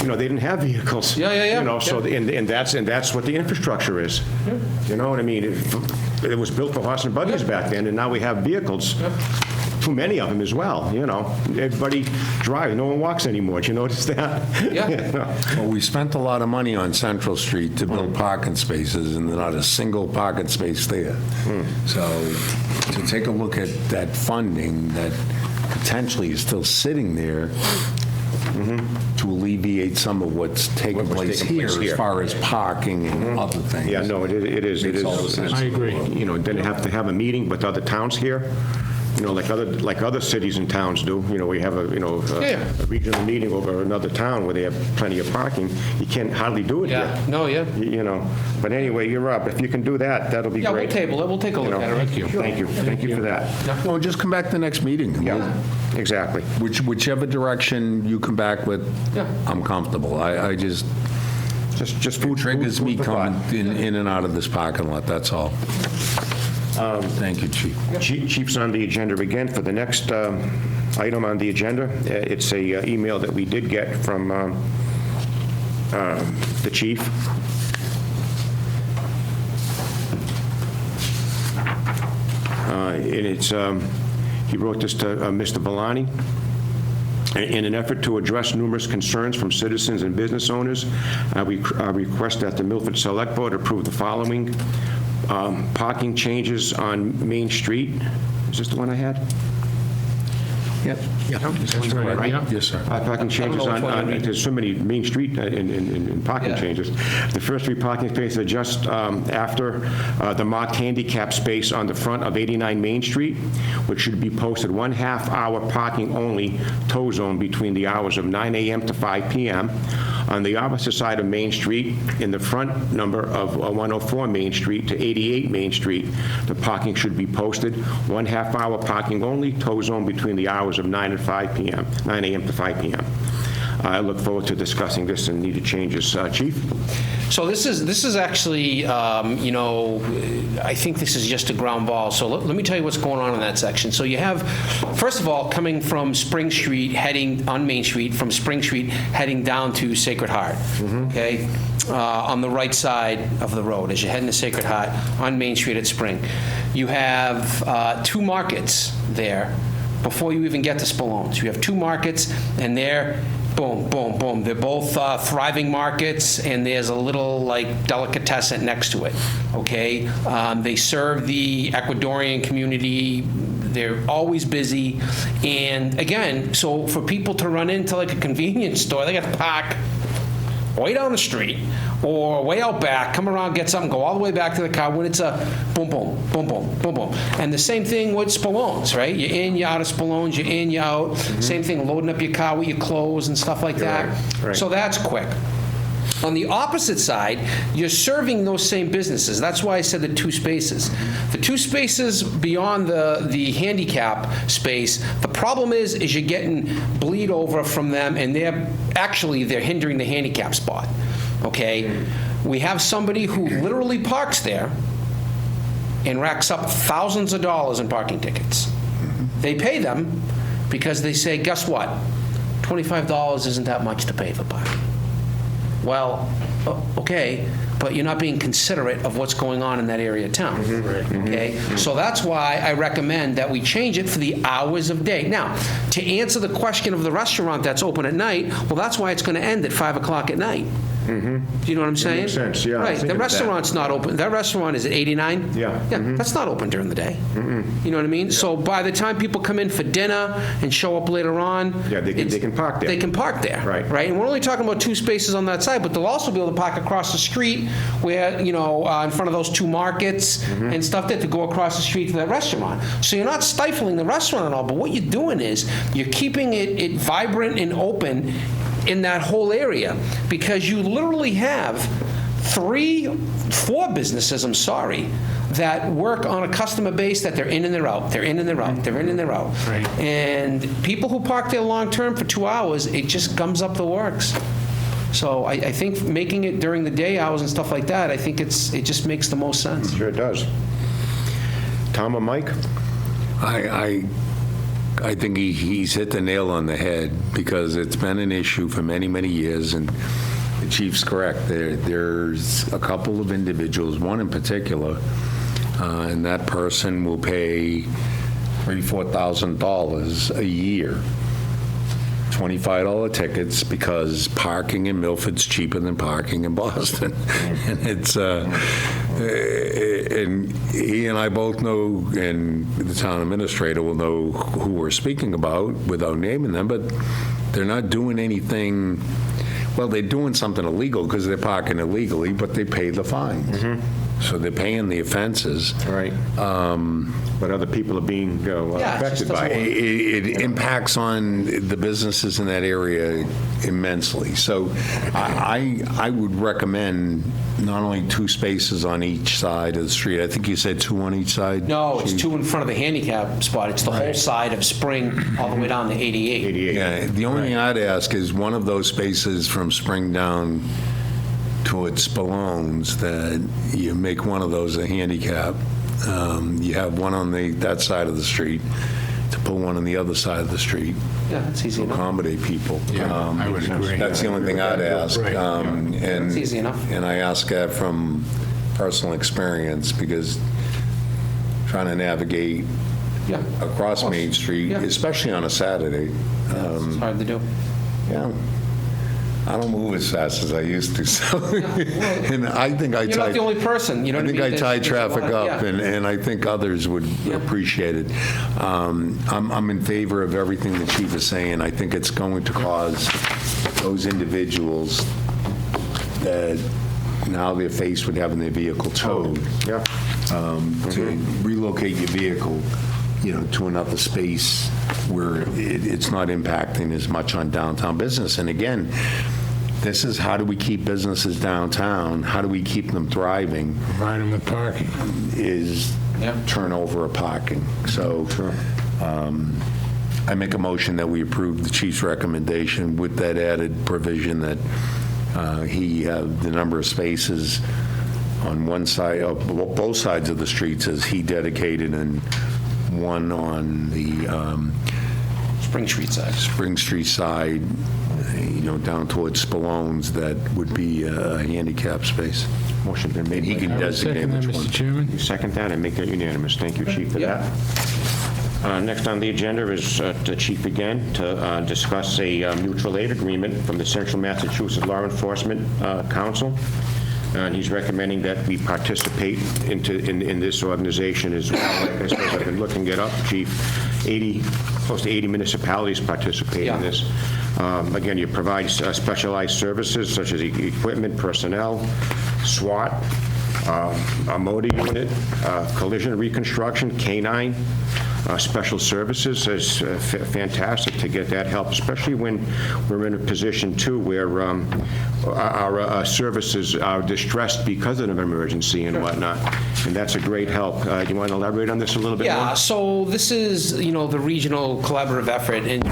Speaker 1: They didn't have vehicles.
Speaker 8: Yeah.
Speaker 1: So, and that's what the infrastructure is. You know what I mean? It was built for horse and buggies back then, and now we have vehicles. Too many of them as well, Everybody drives, no one walks anymore. Did you notice that?
Speaker 8: Yeah.
Speaker 2: Well, we spent a lot of money on Central Street to build parking spaces, and not a single parking space there. So to take a look at that funding that potentially is still sitting there, to alleviate some of what's taking place
Speaker 1: taking
Speaker 2: here
Speaker 1: place
Speaker 2: as
Speaker 1: here.
Speaker 2: far as parking and other things.
Speaker 1: Yeah, no, it is.
Speaker 2: Makes all the sense.
Speaker 3: I agree.
Speaker 1: You know, then have to have a meeting with other towns here, you know, like other cities and towns do. You know, we have a
Speaker 8: Yeah.
Speaker 1: a regional meeting over another town where they have plenty of parking. You can't hardly do it here.
Speaker 8: Yeah, no, yeah.
Speaker 1: You know, but anyway, you're up. If you can do that, that'll be
Speaker 8: Yeah, we'll
Speaker 1: great.
Speaker 8: table it, we'll take a
Speaker 1: You
Speaker 8: look
Speaker 1: know,
Speaker 8: at it.
Speaker 3: Thank you.
Speaker 1: Thank you. Thank you for that.
Speaker 2: No, just come back to the next meeting.
Speaker 1: Yeah, exactly.
Speaker 2: Whichever direction you come back with,
Speaker 8: Yeah.
Speaker 2: I'm comfortable. I just,
Speaker 1: Just food
Speaker 2: triggers me
Speaker 1: for thought.
Speaker 2: coming in and out of this parking lot, that's all. Thank you, Chief.
Speaker 1: Chief's on the agenda again for the next item on the agenda. It's a email that we did get from the chief. And it's, he wrote this to Mr. Valani. In an effort to address numerous concerns from citizens and business owners, we request that the Milford Select Board approve the following parking changes on Main Street. Is this the one I had?
Speaker 2: Yep.
Speaker 3: That's right, yeah.
Speaker 2: Yes, sir.
Speaker 1: Parking changes
Speaker 8: I don't know which one you mean.
Speaker 1: there's so many Main Street in parking
Speaker 8: Yeah.
Speaker 1: changes. The first three parking spaces are just after the marked handicap space on the front of 89 Main Street, which should be posted 1/2 hour parking only tow zone between the hours of 9 a.m. to 5 p.m. On the opposite side of Main Street, in the front number of 104 Main Street to 88 Main Street, the parking should be posted 1/2 hour parking only tow zone between the hours of 9 and 5 p.m., 9 a.m. to 5 p.m. I look forward to discussing this and needed changes. Chief?
Speaker 8: So this is actually, you know, I think this is just a ground ball. So let me tell you what's going on in that section. So you have, first of all, coming from Spring Street, heading on Main Street, from Spring Street, heading down to Sacred Heart, okay? On the right side of the road, as you're heading to Sacred Heart, on Main Street at Spring. You have two markets there before you even get to Spalone's. You have two markets, and they're boom, boom, boom. They're both thriving markets, and there's a little like delicatessen next to it, okay? They serve the Ecuadorian community. They're always busy. And again, so for people to run into like a convenience store, they got to park way down the street or way out back, come around, get something, go all the way back to the car when it's a boom, boom, boom, boom, boom, boom. And the same thing with Spalone's, right? You're in, you're out of Spalone's, you're in, you're out. Same thing, loading up your car with your clothes and stuff like that.
Speaker 1: right.
Speaker 8: So that's quick. On the opposite side, you're serving those same businesses. That's why I said the two spaces. The two spaces beyond the handicap space, the problem is you're getting bleed over from them, and they're hindering the handicap spot, okay? We have somebody who literally parks there and racks up thousands of dollars in parking tickets. They pay them because they say, guess what? $25 isn't that much to pay for parking. Well, okay, but you're not being considerate of what's going on in that area of town. Okay? So that's why I recommend that we change it for the hours of day. Now, to answer the question of the restaurant that's open at night, well, that's why it's going to end at 5 o'clock at night. Do you know what I'm saying?
Speaker 1: makes sense, yeah, I was
Speaker 8: Right,
Speaker 1: thinking
Speaker 8: the
Speaker 1: of that.
Speaker 8: restaurant's not open. That restaurant is at 89?
Speaker 1: Yeah.
Speaker 8: Yeah, that's not open during the day. You know what I mean? So by the time people come in for dinner and show up later on.
Speaker 1: Yeah, they can park there.
Speaker 8: They can park there.
Speaker 1: Right.
Speaker 8: Right, and we're only talking about two spaces on that side, but they'll also be able to park across the street where, you know, in front of those two markets and stuff there to go across the street to that restaurant. So you're not stifling the restaurant at all, but what you're doing is you're keeping it vibrant and open in that whole area, because you literally have 4 businesses, I'm sorry, that work on a customer base that they're in and they're out, they're in and they're out, they're in and they're out.
Speaker 3: Right.
Speaker 8: And people who park there long-term for 2 hours, it just gums up the works. So I think making it during the day hours and stuff like that, I think it just makes the most sense.
Speaker 1: Sure it does. Tom or Mike?
Speaker 2: I think he's hit the nail on the head, because it's been an issue for many, many years, and the chief's correct. There's a couple of individuals, one in particular, and that person will pay $3,000 to $4,000 a year $25 tickets because parking in Milford's cheaper than parking in Boston. And it's, and he and I both know, and the town administrator will know who we're speaking about without naming them, but they're not doing anything, well, they're doing something illegal because they're parking illegally, but they pay the fines. So they're paying the offenses.
Speaker 1: Right. But other people are being
Speaker 8: Yeah, it just
Speaker 1: affected by
Speaker 8: doesn't
Speaker 1: it.
Speaker 2: It impacts on the businesses in that area immensely. So I would recommend not only 2 spaces on each side of the street. I think you said 2 on each side?
Speaker 8: No, it's
Speaker 2: Chief?
Speaker 8: 2 in front of the handicap spot. It's the whole side of Spring all the way down to 88.
Speaker 1: 88.
Speaker 2: Yeah, the only thing I'd ask is one of those spaces from Spring down towards Spalone's, that you make one of those a handicap. You have one on that side of the street, to put one on the other side of the street
Speaker 8: Yeah, that's easy
Speaker 2: to
Speaker 8: enough.
Speaker 2: accommodate people.
Speaker 3: Yeah, I would agree.
Speaker 2: That's the only thing I'd ask.
Speaker 3: Right, yeah.
Speaker 2: And
Speaker 8: It's easy enough.
Speaker 2: And I ask that from personal experience, because trying to navigate
Speaker 8: Yeah,
Speaker 2: across Main Street,
Speaker 8: Yeah.
Speaker 2: especially on a Saturday,
Speaker 8: it's hard to do.
Speaker 2: yeah, I don't move as fast as I used to, so, and I think I
Speaker 8: You're not
Speaker 2: tied,
Speaker 8: the only person, you know
Speaker 2: I
Speaker 8: what I
Speaker 2: think
Speaker 8: mean?
Speaker 2: I tied
Speaker 8: There's a lot
Speaker 2: traffic
Speaker 8: of-
Speaker 2: up,
Speaker 8: yeah.
Speaker 2: and I think others would appreciate it. I'm in favor of everything the chief is saying. I think it's going to cause those individuals that now they're faced with having their vehicle towed,
Speaker 1: Yeah.
Speaker 2: to relocate your vehicle, to another space where it's not impacting as much on downtown business. And again, this is how do we keep businesses downtown? How do we keep them thriving?
Speaker 3: Provide them with parking.
Speaker 2: Is
Speaker 8: Yeah.
Speaker 2: turnover of parking. So I make a motion that we approve the chief's recommendation with that added provision that he have the number of spaces on one side, both sides of the streets as he dedicated, and one on the
Speaker 8: Spring Street side.
Speaker 2: Spring Street side, down towards Spalone's, that would be a handicap space.
Speaker 1: Motion's been made.
Speaker 2: And he can
Speaker 3: I would
Speaker 2: designate
Speaker 3: second that,
Speaker 2: which one.
Speaker 3: Mr. Chairman.
Speaker 1: You second that and make that unanimous. Thank you, Chief, for
Speaker 8: Yeah.
Speaker 1: that. Next on the agenda is the chief again to discuss a mutual aid agreement from the Central Massachusetts Law Enforcement Council. And he's recommending that we participate in this organization as well. Like I suppose I've been looking it up, Chief. Close to 80 municipalities participate
Speaker 8: Yeah.
Speaker 1: in this. Again, you provide specialized services such as equipment, personnel, SWAT, a motor unit, collision reconstruction, K-9, special services. Is fantastic to get that help, especially when we're in a position, too, where our services are distressed because of an emergency and whatnot, and that's a great help. Do you want to elaborate on this a little bit more?
Speaker 8: Yeah, so this is, the regional collaborative effort, and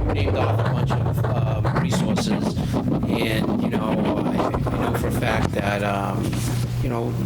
Speaker 8: we named off a bunch of resources. And, I know for a fact that,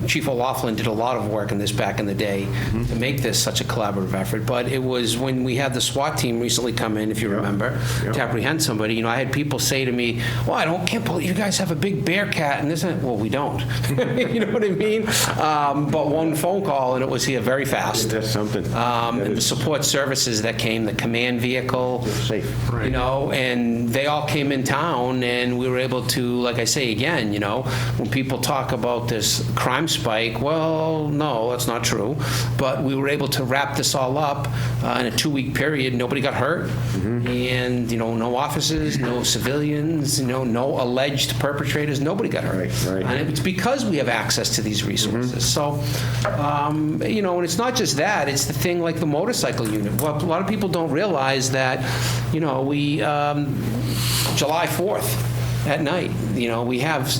Speaker 8: Chief O'Laughlin did a lot of work in this back in the day to make this such a collaborative effort. But it was when we had the SWAT team recently come in, if you remember, to apprehend somebody, I had people say to me, well, can't believe you guys have a big Bearcat and this and that. Well, we don't. You know what I mean? But one phone call and it was here very fast.
Speaker 1: That's something.
Speaker 8: And the support services that came, the command vehicle,
Speaker 1: Safe.
Speaker 8: and they all came in town, and we were able to, like I say again, when people talk about this crime spike, well, no, that's not true, but we were able to wrap this all up in a 2-week period. Nobody got hurt, and, no officers, no civilians, no alleged perpetrators, nobody got hurt.
Speaker 1: Right.
Speaker 8: And it's because we have access to these resources. So, and it's not just that, it's the thing like the motorcycle unit. Well, a lot of people don't realize that, we, July 4th, at night, we have,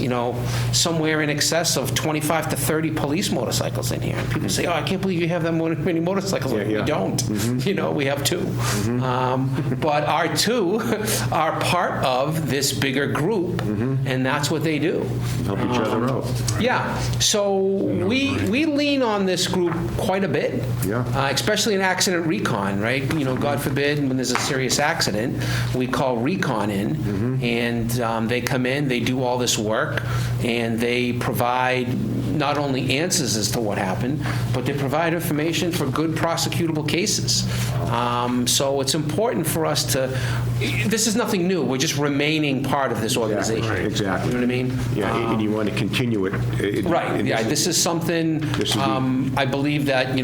Speaker 8: somewhere in excess of 25 to 30 police motorcycles in here. And people say, oh, I can't believe you have that many motorcycles.
Speaker 1: Yeah.
Speaker 8: We don't. We have 2. But our 2 are part of this bigger group, and that's what they do.
Speaker 1: Help each other out.
Speaker 8: Yeah, so we lean on this group quite a bit.
Speaker 1: Yeah.
Speaker 8: Especially in accident recon, right? God forbid, when there's a serious accident, we call recon in, and they come in, they do all this work, and they provide not only answers as to what happened, but they provide information for good prosecutable cases. So it's important for us to, this is nothing new, we're just remaining part of this organization.
Speaker 1: right, exactly.
Speaker 8: You know what I mean?
Speaker 1: Yeah, and you want to continue it.
Speaker 8: Right, yeah, this is something,
Speaker 1: This will be-
Speaker 8: I believe that,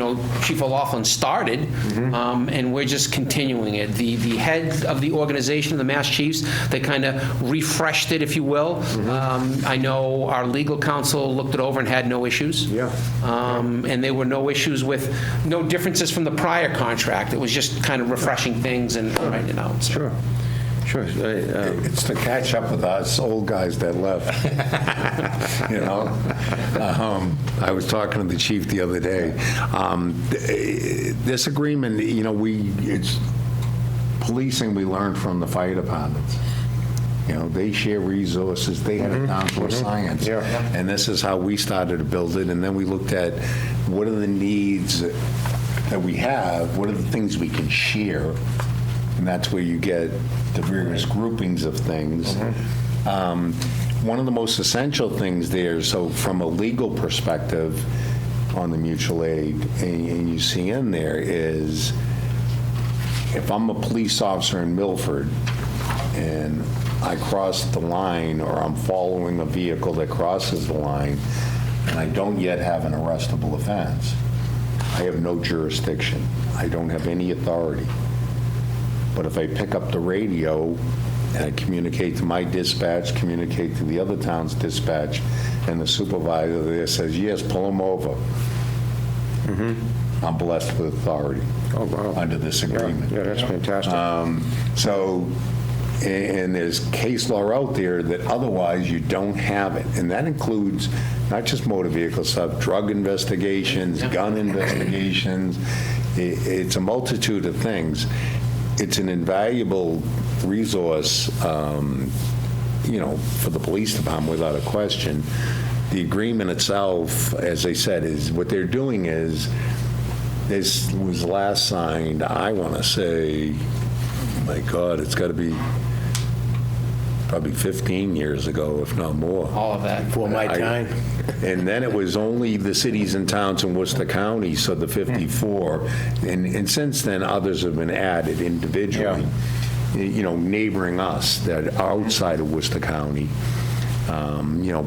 Speaker 8: Chief O'Loughlin started, and we're just continuing it. The head of the organization, the Mass Chiefs, they kind of refreshed it, if you will. I know our legal counsel looked it over and had no issues.
Speaker 1: Yeah.
Speaker 8: And there were no issues with, no differences from the prior contract. It was just kind of refreshing things and writing it out. So.
Speaker 1: Sure.
Speaker 2: It's to catch up with us old guys that left. You know? I was talking to the chief the other day. This agreement, it's policing we learned from the fire departments. They share resources, they have it down to a science.
Speaker 1: Yeah.
Speaker 2: And this is how we started to build it, and then we looked at what are the needs that we have, what are the things we can share, and that's where you get the various groupings of things. One of the most essential things there, so from a legal perspective on the mutual aid, and you see in there is, if I'm a police officer in Milford and I cross the line, or I'm following a vehicle that crosses the line, and I don't yet have an arrestable offense, I have no jurisdiction. I don't have any authority. But if I pick up the radio and I communicate to my dispatch, communicate to the other town's dispatch, and the supervisor there says, yes, pull him over, I'm blessed with authority under this agreement.
Speaker 1: Yeah, that's fantastic.
Speaker 2: And there's case law out there that otherwise you don't have it. And that includes not just motor vehicle stuff, drug investigations, gun investigations. It's a multitude of things. It's an invaluable resource, for the police department without a question. The agreement itself, as I said, is what they're doing is, this was last signed, I want to say, my God, it's got to be probably 15 years ago, if not more.
Speaker 8: All of that.
Speaker 4: For my time.
Speaker 2: And then it was only the cities and towns in Worcester County, so the 54. And since then, others have been added individually, neighboring us that are outside of Worcester County.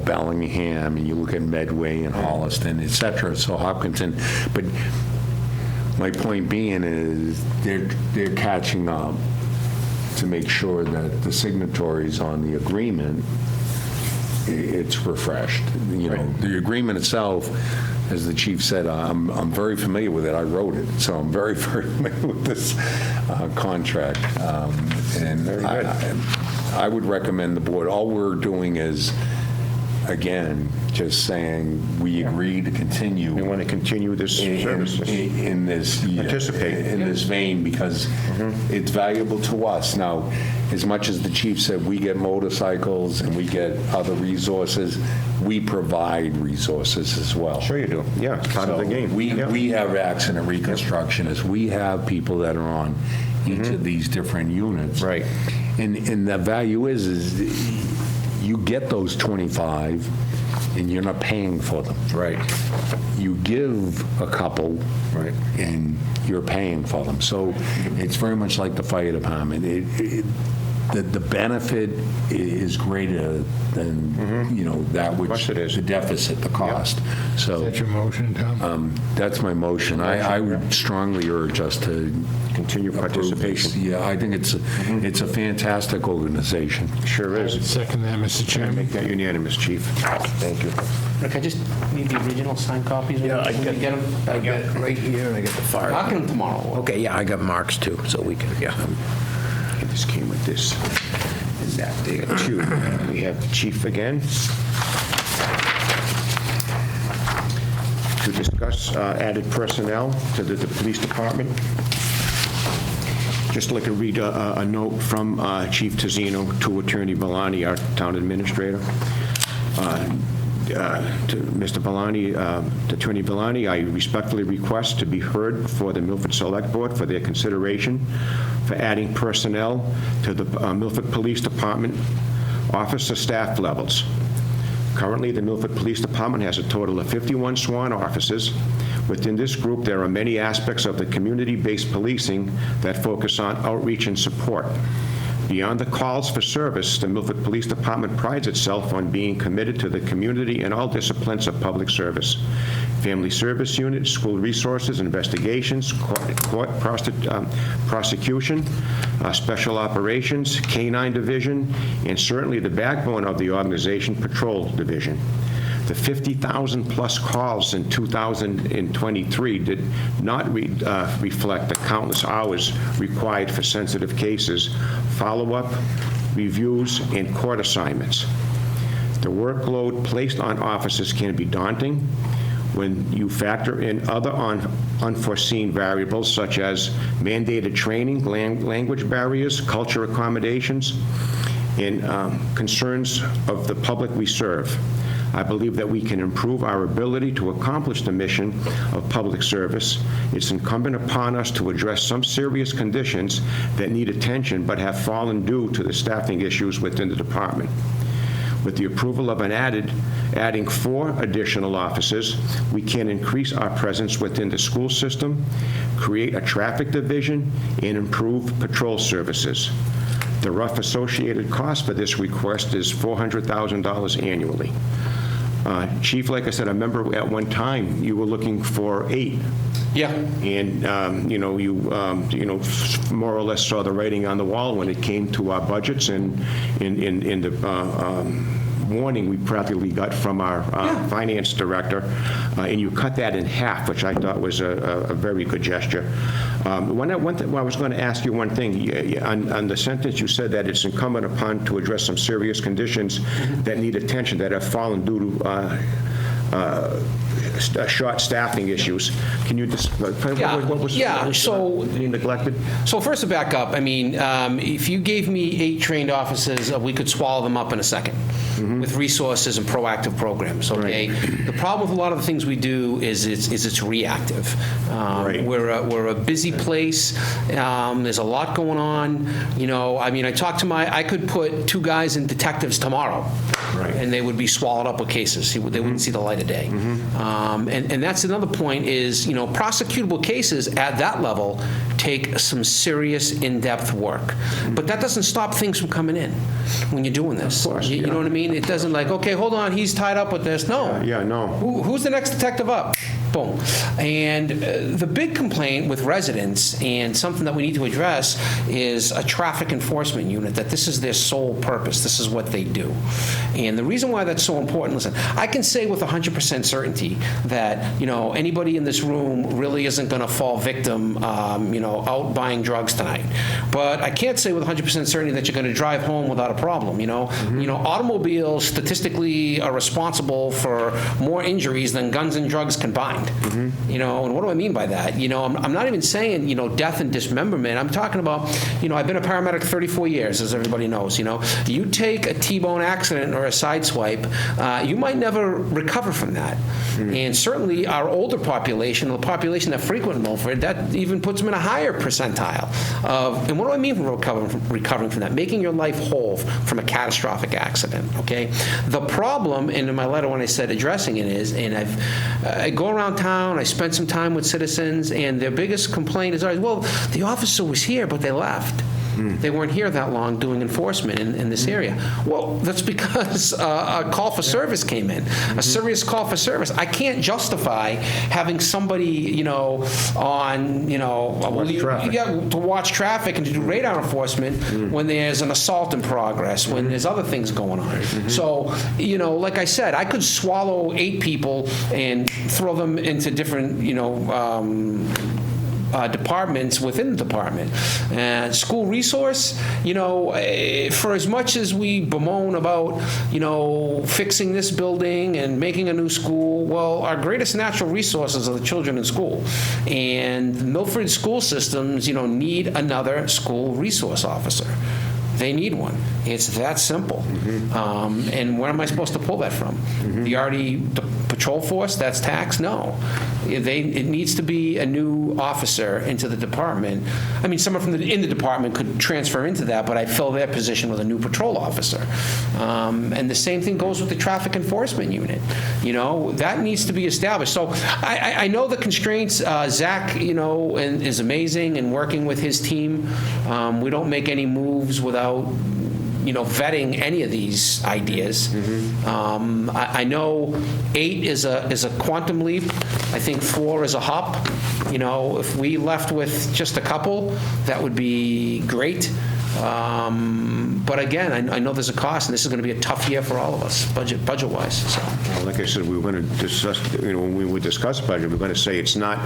Speaker 2: Bellingham, and you look at Medway and Holliston, et cetera, so Hopkinton. But my point being is they're catching up to make sure that the signatories on the agreement, it's refreshed. The agreement itself, as the chief said, I'm very familiar with it. I wrote it, so I'm very, very familiar with this contract. And I would recommend the board, all we're doing is, again, just saying we agree to continue.
Speaker 1: We want to continue this service.
Speaker 2: In this,
Speaker 1: Participate.
Speaker 2: in this vein, because it's valuable to us. Now, as much as the chief said, we get motorcycles and we get other resources, we provide resources as well.
Speaker 1: Sure you do. Yeah, it's part of the
Speaker 2: So
Speaker 1: game.
Speaker 2: We
Speaker 1: Yeah.
Speaker 2: have accident reconstructionists. We have people that are on each of these different units.
Speaker 1: Right.
Speaker 2: And the value is you get those 25 and you're not paying for them.
Speaker 1: Right.
Speaker 2: You give a couple.
Speaker 1: Right.
Speaker 2: And you're paying for them. So it's very much like the fire department. The benefit is greater than, that which.
Speaker 1: Of course it is.
Speaker 2: The deficit, the cost. So.
Speaker 3: Is that your motion, Tom?
Speaker 2: That's my motion. I would strongly urge us to
Speaker 1: Continue
Speaker 2: approve
Speaker 1: participation.
Speaker 2: this. Yeah, I think it's a fantastic organization.
Speaker 1: Sure is.
Speaker 3: Second that, Mr. Chairman.
Speaker 1: Make that unanimous, chief. Thank you.
Speaker 8: Rick, I just need the original signed copies.
Speaker 7: Yeah, I
Speaker 8: Can we get them?
Speaker 7: I got it right here, and I got the fire.
Speaker 8: I'll get them tomorrow.
Speaker 7: Okay, yeah, I got marks too, so we can, yeah.
Speaker 1: Okay, this came with this and that there, too. We have the chief again. To discuss added personnel to the police department. Just like to read a note from Chief Tizino to Attorney Valani, our town administrator. To Mr. Valani, to Attorney Valani, I respectfully request to be heard before the Milford Select Board for their consideration for adding personnel to the Milford Police Department Officer staff levels. Currently, the Milford Police Department has a total of 51 sworn officers. Within this group, there are many aspects of the community-based policing that focus on outreach and support. Beyond the calls for service, the Milford Police Department prides itself on being committed to the community in all disciplines of public service. Family Service Unit, School Resources, Investigations, Court Prosecution, Special Operations, K-9 Division, and certainly the backbone of the organization, Patrol Division. The 50,000-plus calls in 2023 did not reflect the countless hours required for sensitive cases, follow-up, reviews, and court assignments. The workload placed on officers can be daunting when you factor in other unforeseen variables such as mandated training, language barriers, culture accommodations, and concerns of the public we serve. I believe that we can improve our ability to accomplish the mission of public service. It's incumbent upon us to address some serious conditions that need attention but have fallen due to the staffing issues within the department. With the approval of adding 4 additional officers, we can increase our presence within the school system, create a traffic division, and improve patrol services. The rough associated cost for this request is $400,000 annually. Chief, like I said, I remember at one time you were looking for 8.
Speaker 8: Yeah.
Speaker 1: And, you more or less saw the writing on the wall when it came to our budgets and in the warning we practically got from our finance director, and you cut that in half, which I thought was a very good gesture. I was going to ask you one thing. On the sentence, you said that it's incumbent upon to address some serious conditions that need attention that have fallen due to short staffing issues. Can you just, what was neglected?
Speaker 8: So first to back up, I mean, if you gave me 8 trained officers, we could swallow them up in a second with resources and proactive programs, okay? Right. The problem with a lot of the things we do is it's reactive. Right. We're a busy place. There's a lot going on. I could put 2 guys in detectives tomorrow, right, and they would be swallowed up with cases. They wouldn't see the light of day. And that's another point is, prosecutable cases at that level take some serious in-depth work. But that doesn't stop things from coming in when you're doing this.
Speaker 1: Of course,
Speaker 8: you know what I mean? It doesn't like, okay, hold on, he's tied up with this. No.
Speaker 1: Yeah, no.
Speaker 8: Who's the next detective up? Boom. And the big complaint with residents, and something that we need to address, is a traffic enforcement unit, that this is their sole purpose. This is what they do. And the reason why that's so important, listen, I can say with 100% certainty that, anybody in this room really isn't going to fall victim, out buying drugs tonight. But I can't say with 100% certainty that you're going to drive home without a problem, automobiles statistically are responsible for more injuries than guns and drugs combined. And what do I mean by that? I'm not even saying, death and dismemberment. I'm talking about, I've been a paramedic 34 years, as everybody knows. You take a T-bone accident or a sideswipe, you might never recover from that. And certainly our older population, the population that frequent Milford, that even puts them in a higher percentile of, and what do I mean from recovering from that? Making your life whole from a catastrophic accident, okay? The problem, and in my letter when I said addressing it is, and I go around town, I spent some time with citizens, and their biggest complaint is always, well, the officer was here, but they left. They weren't here that long doing enforcement in this area. Well, that's because a call for service came in, a serious call for service. I can't justify having somebody, on, to watch traffic and to do radar enforcement when there's an assault in progress, when there's other things going on. So, like I said, I could swallow 8 people and throw them into different, departments within the department. And school resource, for as much as we bemoan about, fixing this building and making a new school, well, our greatest natural resources are the children in school. And Milford school systems, need another school resource officer. They need one. It's that simple. And where am I supposed to pull that from? The patrol force that's taxed? No. It needs to be a new officer into the department. I mean, someone in the department could transfer into that, but I fill their position with a new patrol officer. And the same thing goes with the traffic enforcement unit. That needs to be established. So I know the constraints. Zach, is amazing and working with his team. We don't make any moves without vetting any of these ideas. I know 8 is a quantum leap. I think 4 is a hop. If we left with just a couple, that would be great. But again, I know there's a cost, and this is going to be a tough year for all of us, budget-wise. So.
Speaker 1: Well, like I said, we were going to discuss, when we would discuss budget, we're going to say it's not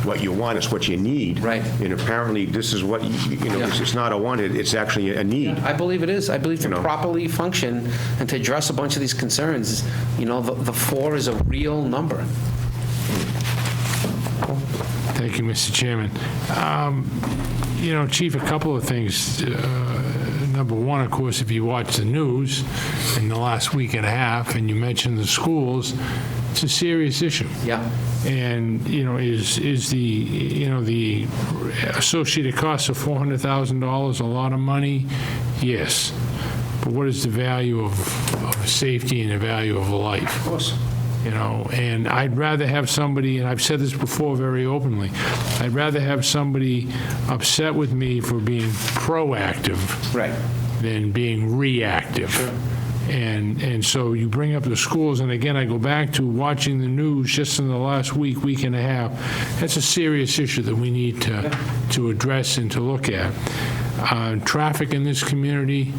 Speaker 1: what you want, it's what you need.
Speaker 8: Right.
Speaker 1: And apparently, this is what, it's not a wanted, it's actually a need.
Speaker 8: I believe it is. I believe to properly function and to address a bunch of these concerns, the 4 is a real number.
Speaker 3: Thank you, Mr. Chairman. Chief, a couple of things. Number one, of course, if you watch the news in the last week and a half and you mentioned the schools, it's a serious issue.
Speaker 8: Yeah.
Speaker 3: And, is the associated cost of $400,000 a lot of money? Yes. But what is the value of safety and the value of life?
Speaker 8: Of course.
Speaker 3: And I'd rather have somebody, and I've said this before very openly, I'd rather have somebody upset with me for being proactive
Speaker 8: Right.
Speaker 3: than being reactive.
Speaker 8: Sure.
Speaker 3: And so you bring up the schools, and again, I go back to watching the news just in the last week and a half. That's a serious issue that we need to address and to look at. Traffic in this community,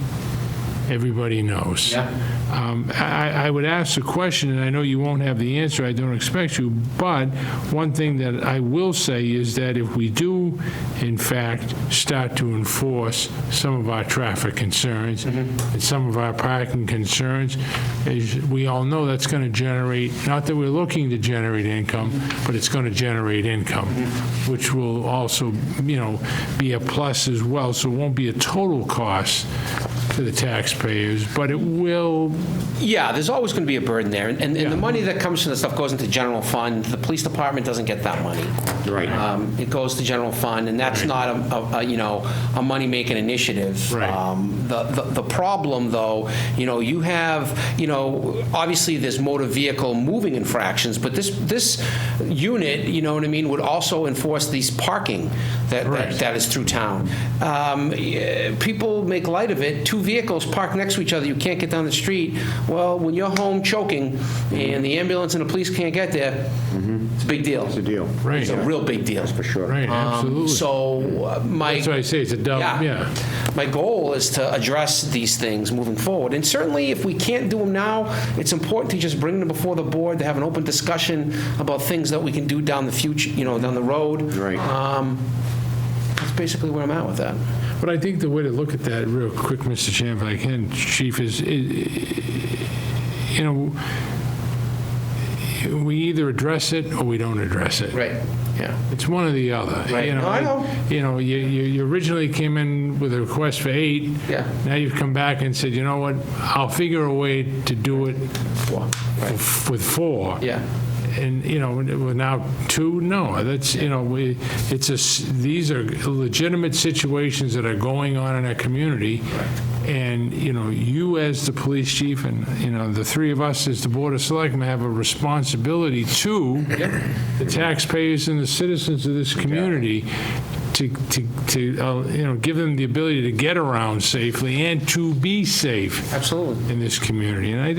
Speaker 3: everybody knows.
Speaker 8: Yeah.
Speaker 3: I would ask the question, and I know you won't have the answer, I don't expect you, but one thing that I will say is that if we do, in fact, start to enforce some of our traffic concerns and some of our parking concerns, as we all know, that's going to generate, not that we're looking to generate income, but it's going to generate income, which will also, be a plus as well. So it won't be a total cost to the taxpayers, but it will.
Speaker 8: Yeah, there's always going to be a burden there. And the money that comes from the stuff goes into general fund. The police department doesn't get that money.
Speaker 1: Right.
Speaker 8: It goes to general fund, and that's not a money-making initiative.
Speaker 3: Right.
Speaker 8: The problem, though, you have, obviously there's motor vehicle moving infractions, but this unit, would also enforce these parking that is through town. People make light of it. 2 vehicles parked next to each other, you can't get down the street. Well, when you're home choking and the ambulance and the police can't get there, it's a big deal.
Speaker 1: It's a deal.
Speaker 3: Right.
Speaker 8: It's a real big deal.
Speaker 1: For sure.
Speaker 3: Right, absolutely.
Speaker 8: So
Speaker 3: That's why I say it's a double, yeah.
Speaker 8: my goal is to address these things moving forward. And certainly, if we can't do them now, it's important to just bring them before the board, to have an open discussion about things that we can do down the future, down the road.
Speaker 1: Right.
Speaker 8: That's basically where I'm at with that.
Speaker 3: But I think the way to look at that, real quick, Mr. Chairman, if I can, Chief, is, we either address it or we don't address it.
Speaker 8: Right. Yeah.
Speaker 3: It's one or the other.
Speaker 8: Right. No, I know.
Speaker 3: You originally came in with a request for 8.
Speaker 8: Yeah.
Speaker 3: Now you've come back and said, you know what, I'll figure a way to do it with 4.
Speaker 8: Yeah.
Speaker 3: And, with now 2, no, that's, these are legitimate situations that are going on in our community. And, you as the police chief and, the 3 of us as the Board of Selectmen have a responsibility to the taxpayers and the citizens of this community to give them the ability to get around safely and to be safe.
Speaker 8: Absolutely.
Speaker 3: In this community. And I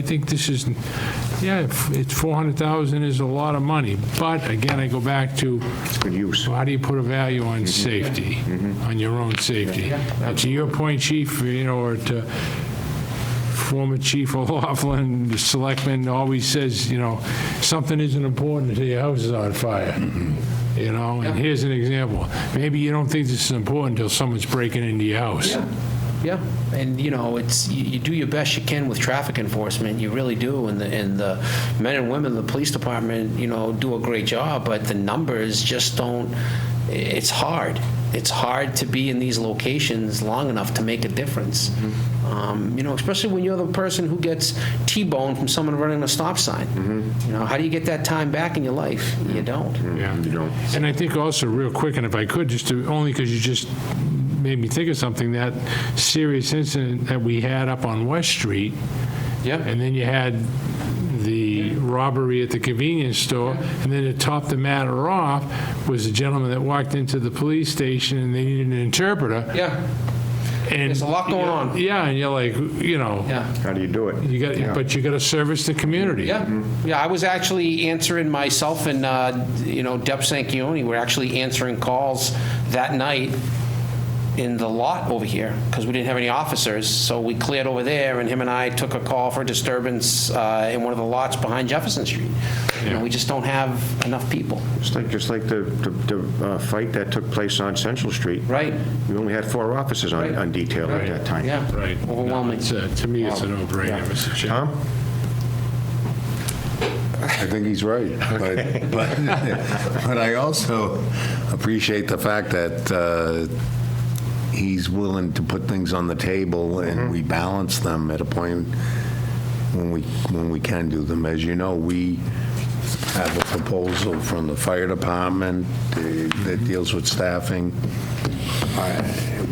Speaker 3: think this is, it's 400,000 is a lot of money. But again, I go back to,
Speaker 1: It's good use.
Speaker 3: how do you put a value on safety, on your own safety? And to your point, Chief, or to former Chief O'Laughlin, the selectman always says, something isn't important until your house is on fire. And here's an example. Maybe you don't think this is important until someone's breaking into your house.
Speaker 8: Yeah, and it's you do your best you can with traffic enforcement. You really do, and the men and women in the police department, do a great job. But the numbers just don't. It's hard. It's hard to be in these locations long enough to make a difference. Especially when you're the person who gets T-boned from someone running a stop sign. How do you get that time back in your life? You don't.
Speaker 3: Yeah. And I think also, real quick, and if I could, only because you just made me think of something, that serious incident that we had up on West Street,
Speaker 8: Yep.
Speaker 3: and then you had the robbery at the convenience store, and then to top the matter off was a gentleman that walked into the police station and they needed an interpreter.
Speaker 8: Yeah.
Speaker 3: And
Speaker 8: There's a lot going on.
Speaker 3: Yeah, and you're like,
Speaker 8: Yeah.
Speaker 1: How do you do it?
Speaker 3: but you got to service the community.
Speaker 8: Yeah, I was actually answering, myself and, Deb Sanquioni were actually answering calls that night in the lot over here, because we didn't have any officers, so we cleared over there, and him and I took a call for disturbance in one of the lots behind Jefferson Street. We just don't have enough people.
Speaker 1: Just like the fight that took place on Central Street.
Speaker 8: Right.
Speaker 1: We only had 4 officers on detail at that time.
Speaker 8: Yeah.
Speaker 3: Right.
Speaker 8: Overwhelming.
Speaker 3: To me, it's a no-brainer, Mr. Chairman.
Speaker 1: Tom?
Speaker 2: I think he's right, but I also appreciate the fact that he's willing to put things on the table and we balance them at a point when we can do them. As you know, we have a proposal from the fire department that deals with staffing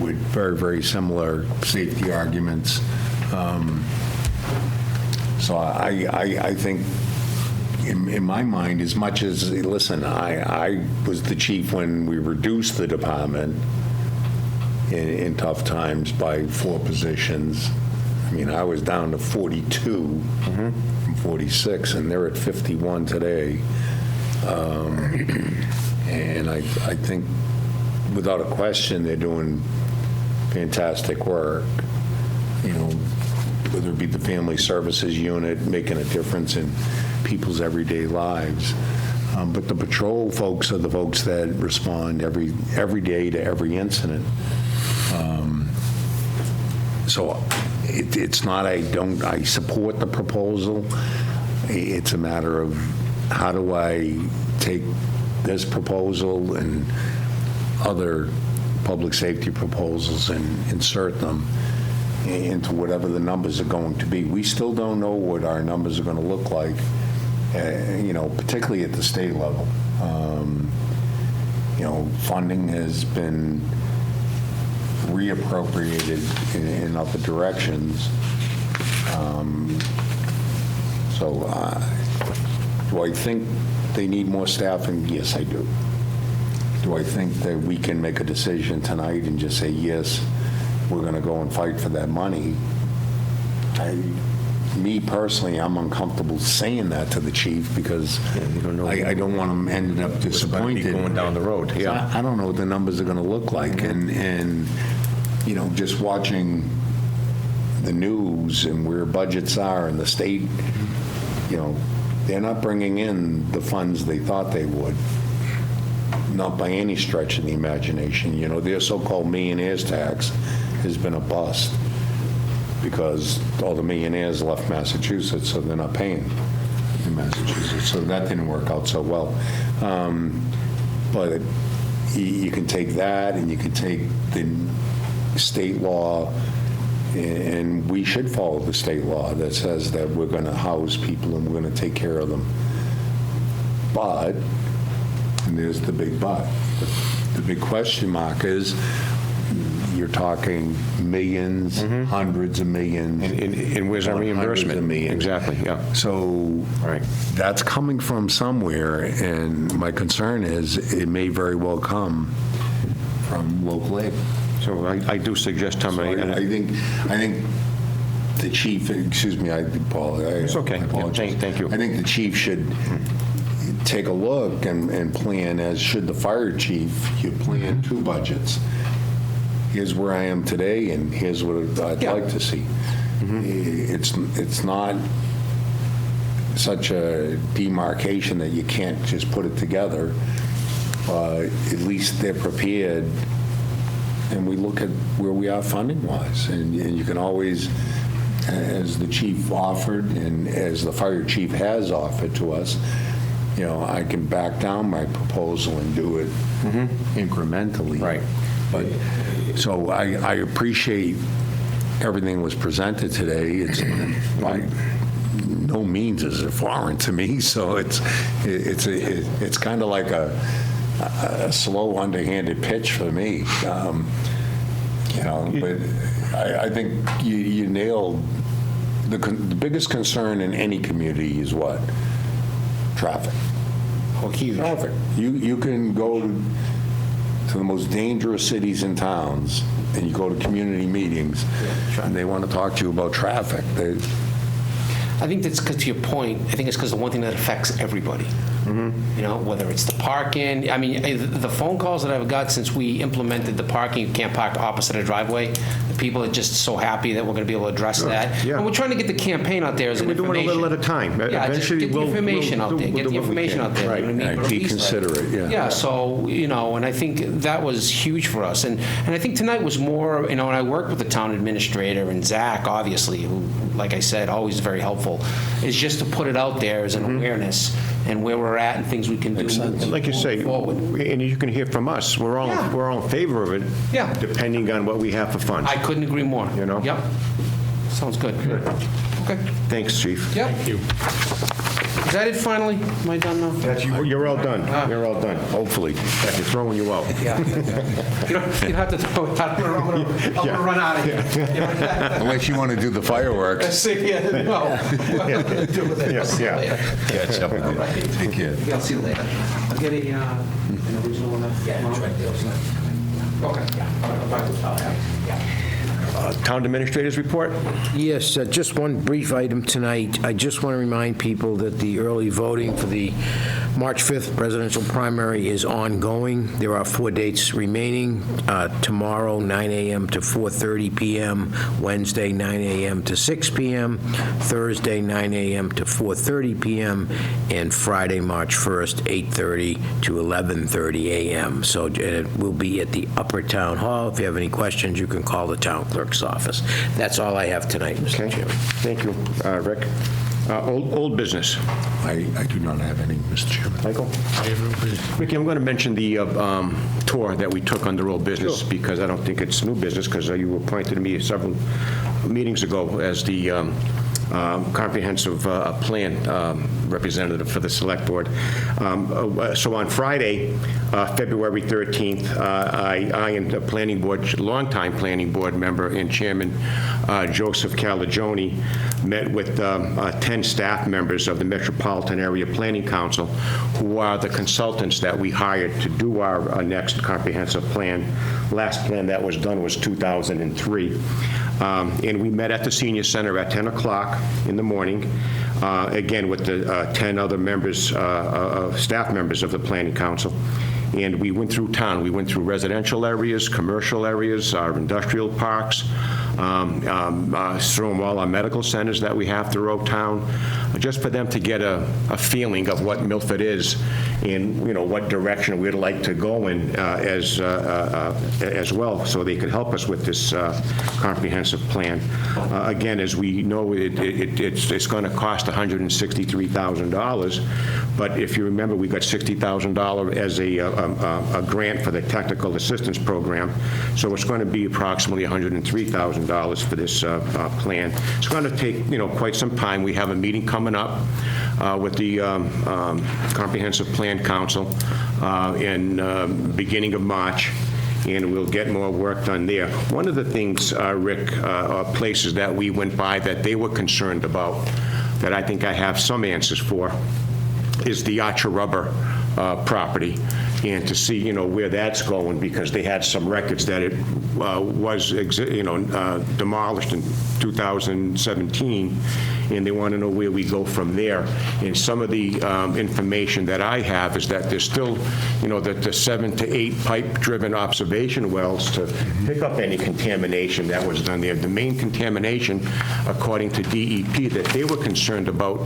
Speaker 2: with very, very similar safety arguments. So I think, in my mind, as much as, listen, I was the chief when we reduced the department in tough times by 4 positions. I mean, I was down to 42 from 46, and they're at 51 today. And I think, without a question, they're doing fantastic work. Whether it be the Family Services Unit, making a difference in people's everyday lives. But the patrol folks are the folks that respond every day to every incident. So it's not, I support the proposal. It's a matter of how do I take this proposal and other public safety proposals and insert them into whatever the numbers are going to be. We still don't know what our numbers are going to look like, particularly at the state level. Funding has been reappropriated in other directions. So do I think they need more staffing? Yes, I do. Do I think that we can make a decision tonight and just say, yes, we're going to go and fight for that money? Me personally, I'm uncomfortable saying that to the chief because I don't want him ending up disappointed.
Speaker 1: Going down the road, yeah.
Speaker 2: I don't know what the numbers are going to look like. And just watching the news and where budgets are in the state, they're not bringing in the funds they thought they would. Not by any stretch of the imagination. Their so-called millionaires tax has been a bust because all the millionaires left Massachusetts, so they're not paying in Massachusetts. So that didn't work out so well. But you can take that and you can take the state law, and we should follow the state law that says that we're going to house people and we're going to take care of them. But, and there's the big but, the big question mark is, you're talking millions, hundreds of millions.
Speaker 1: And where's our
Speaker 2: hundreds
Speaker 1: reimbursement?
Speaker 2: of millions.
Speaker 1: Exactly, yeah.
Speaker 2: So
Speaker 1: Right.
Speaker 2: that's coming from somewhere, and my concern is it may very well come from local aid.
Speaker 1: So I do suggest, Tom,
Speaker 2: So I think the chief, excuse me, Paul.
Speaker 1: It's okay.
Speaker 2: I apologize.
Speaker 1: Yeah, thank you.
Speaker 2: I think the chief should take a look and plan, as should the fire chief, you plan 2 budgets. Here's where I am today, and here's what I'd like to see. It's not such a demarcation that you can't just put it together. At least they're prepared, and we look at where we are funding-wise. And you can always, as the chief offered, and as the fire chief has offered to us, I can back down my proposal and do it incrementally.
Speaker 1: Right.
Speaker 2: But, so I appreciate everything was presented today, it's by no means is it foreign to me, so it's kind of like a slow, underhanded pitch for me. But I think you nailed the biggest concern in any community is what? Traffic.
Speaker 8: Oh, huge.
Speaker 2: Traffic. You can go to the most dangerous cities and towns, and you go to community meetings, and they want to talk to you about traffic.
Speaker 8: I think that's because, to your point, I think it's because the one thing that affects everybody. You know, whether it's the parking. I mean, the phone calls that I've got since we implemented the parking, you can't park opposite a driveway, the people are just so happy that we're going to be able to address that.
Speaker 1: Yeah.
Speaker 8: And we're trying to get the campaign out there as an
Speaker 1: We're doing
Speaker 8: information.
Speaker 1: a little at a time.
Speaker 8: Yeah, just
Speaker 1: Eventually,
Speaker 8: get the
Speaker 1: we'll
Speaker 8: information out there.
Speaker 1: we'll
Speaker 8: Get
Speaker 1: do
Speaker 8: the
Speaker 1: what we
Speaker 8: information
Speaker 1: can.
Speaker 8: out there.
Speaker 1: Right.
Speaker 8: You know what I mean?
Speaker 2: And
Speaker 8: But
Speaker 2: be
Speaker 8: at least-
Speaker 2: considerate, yeah.
Speaker 8: Yeah, so, you know, and I think that was huge for us. And I think tonight was more, you know, and I worked with the town administrator and Zach, obviously, who, like I said, always very helpful, is just to put it out there as an awareness and where we're at and things we can do.
Speaker 1: And like you say,
Speaker 8: Forward.
Speaker 1: and you can hear from us, we're all in favor of it.
Speaker 8: Yeah.
Speaker 1: Depending on what we have for funds.
Speaker 8: I couldn't agree more.
Speaker 1: You know?
Speaker 8: Yep. Sounds good. Okay.
Speaker 1: Thanks, Chief.
Speaker 8: Yep. Thank you. Is that it finally? Am I done now?
Speaker 1: You're all done. You're all done, hopefully. After throwing you out.
Speaker 8: Yeah. You don't have to throw it out. I'm going to run out of here. You know?
Speaker 2: Unless you want to do the fireworks.
Speaker 8: See, yeah, no. What am I going to do with it? I'll see you
Speaker 1: Yeah.
Speaker 8: later.
Speaker 2: Catch up with you. Take care.
Speaker 8: Yeah, I'll see you later. I'll get an original one. Okay.
Speaker 1: Town Administrator's report?
Speaker 7: Yes, just one brief item tonight. I just want to remind people that the early voting for the March 5th presidential primary is ongoing. There are 4 dates remaining. Tomorrow, 9 a.m. to 4:30 p.m., Wednesday, 9 a.m. to 6 p.m., Thursday, 9 a.m. to 4:30 p.m., and Friday, March 1st, 8:30 to 11:30 a.m. So it will be at the Upper Town Hall. If you have any questions, you can call the town clerk's office. That's all I have tonight, Mr.
Speaker 1: Okay.
Speaker 7: Chairman.
Speaker 1: Thank you, Rick. Old business.
Speaker 2: I do not have any, Mr. Chairman.
Speaker 1: Michael? Ricky, I'm going to mention the tour that we took under old business because I don't think it's new business because you appointed me several meetings ago as the comprehensive plan representative for the Select Board. So on Friday, February 13th, I and the planning board, longtime planning board member and chairman, Joseph Calagione, met with 10 staff members of the Metropolitan Area Planning Council, who are the consultants that we hired to do our next comprehensive plan. Last plan that was done was 2003. And we met at the Senior Center at 10 o'clock in the morning, again with the 10 other members, staff members of the Planning Council. And we went through town. We went through residential areas, commercial areas, our industrial parks, through all our medical centers that we have throughout town, just for them to get a feeling of what Milford is and, you know, what direction we'd like to go in as well, so they could help us with this comprehensive plan. Again, as we know, it's going to cost $163,000, but if you remember, we got $60,000 as a grant for the technical assistance program, so it's going to be approximately $103,000 for this plan. It's going to take, you know, quite some time. We have a meeting coming up with the Comprehensive Plan Council in beginning of March, and we'll get more work done there. One of the things, Rick, places that we went by that they were concerned about, that I think I have some answers for, is the Archer Rubber property, and to see, you know, where that's going, because they had some records that it was, you know, demolished in 2017, and they want to know where we go from there. And some of the information that I have is that there's still, you know, the 7 to 8 pipe-driven observation wells to pick up any contamination that was done there. The main contamination, according to DEP, that they were concerned about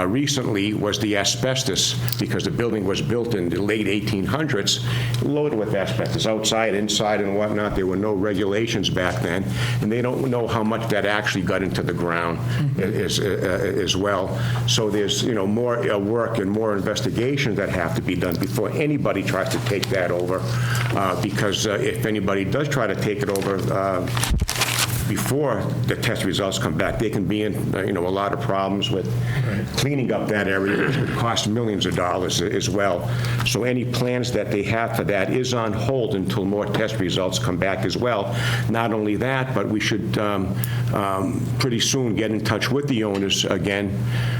Speaker 1: recently was the asbestos, because the building was built in the late 1800s, loaded with asbestos, outside, inside, and whatnot. There were no regulations back then, and they don't know how much that actually got into the ground as well. So there's, you know, more work and more investigations that have to be done before anybody tries to take that over, because if anybody does try to take it over, before the test results come back, they can be in, a lot of problems with cleaning up that area, which would cost millions of dollars as well. So any plans that they have for that is on hold until more test results come back as well. Not only that, but we should pretty soon get in touch with the owners again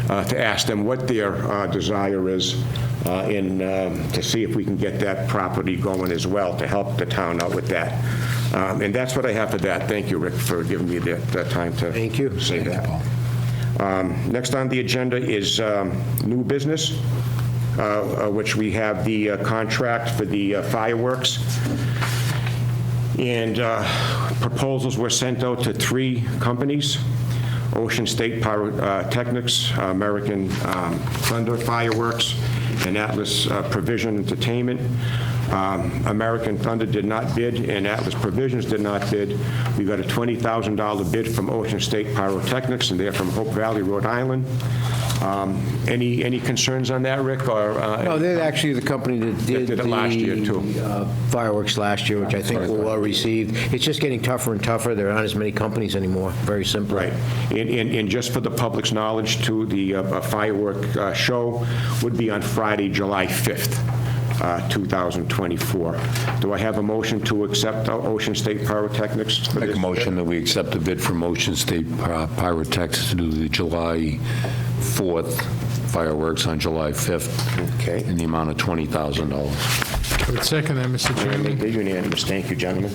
Speaker 1: to ask them what their desire is to see if we can get that property going as well, to help the town out with that. And that's what I have for that. Thank you, Rick, for giving me that time to
Speaker 7: Thank you.
Speaker 1: say that. Next on the agenda is new business, which we have the contract for the fireworks. And proposals were sent out to 3 companies: Ocean State Pyrotechnics, American Thunder Fireworks, and Atlas Provision Entertainment. American Thunder did not bid, and Atlas Provisions did not bid. We got a $20,000 bid from Ocean State Pyrotechnics, and they're from Hope Valley, Rhode Island. Any concerns on that, Rick? Or
Speaker 7: No, they're actually the company that did
Speaker 1: it last year, too.
Speaker 7: the fireworks last year, which I think were well received. It's just getting tougher and tougher. There aren't as many companies anymore, very simple.
Speaker 1: Right. And just for the public's knowledge, too, the firework show would be on Friday, July 5th. 2024. Do I have a motion to accept Ocean State Pyrotechnics? for
Speaker 2: Make a
Speaker 1: this?
Speaker 2: motion that we accept the bid from Ocean State Pyrotechnics to do the July 4th fireworks on July 5th.
Speaker 1: Okay.
Speaker 2: In the amount of $20,000.
Speaker 3: I would second that, Mr. Chairman.
Speaker 1: Unanimous. Thank you, gentlemen.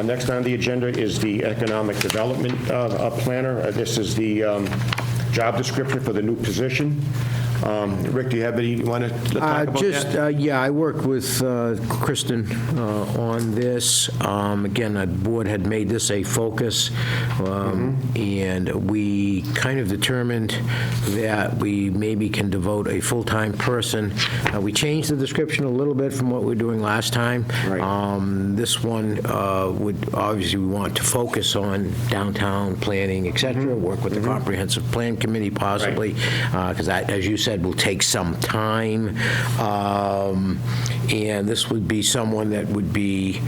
Speaker 1: Next on the agenda is the Economic Development Planner. This is the job description for the new position. Rick, do you have any, you want to talk about that?
Speaker 7: Yeah, I worked with Kristen on this. Again, the board had made this a focus, and we kind of determined that we maybe can devote a full-time person. We changed the description a little bit from what we were doing last time.
Speaker 1: Right.
Speaker 7: This one would, obviously, we want to focus on downtown planning, et cetera, work with the Comprehensive Plan Committee possibly, because that, as you said, will take some time. And this would be someone that would be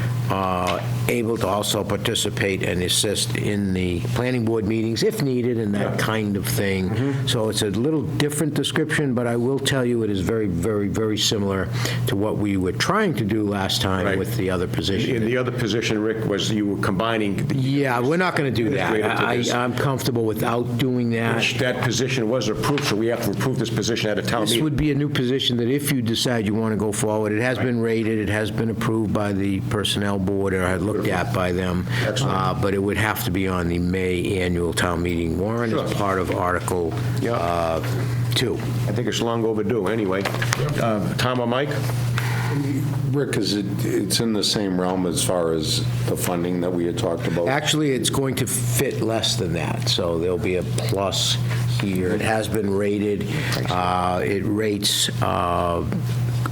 Speaker 7: able to also participate and assist in the planning board meetings if needed and that kind of thing. So it's a little different description, but I will tell you it is very, very, very similar to what we were trying to do last time
Speaker 1: Right.
Speaker 7: with the other position.
Speaker 1: And the other position, Rick, was you were combining.
Speaker 7: Yeah, we're not going to do
Speaker 1: Administrative to this.
Speaker 7: that. I'm comfortable without doing that.
Speaker 1: That position was approved, so we have to approve this position at a town
Speaker 7: This
Speaker 1: meeting.
Speaker 7: would be a new position that if you decide you want to go forward, it has been rated, it has been approved by the Personnel Board, or looked at by them.
Speaker 1: Excellent.
Speaker 7: But it would have to be on the May annual town meeting warrant as part of Article
Speaker 1: Yeah.
Speaker 7: 2.
Speaker 1: I think it's long overdue, anyway. Tom or Mike?
Speaker 2: Rick, it's in the same realm as far as the funding that we had talked about?
Speaker 7: Actually, it's going to fit less than that, so there'll be a plus here. It has been rated. It rates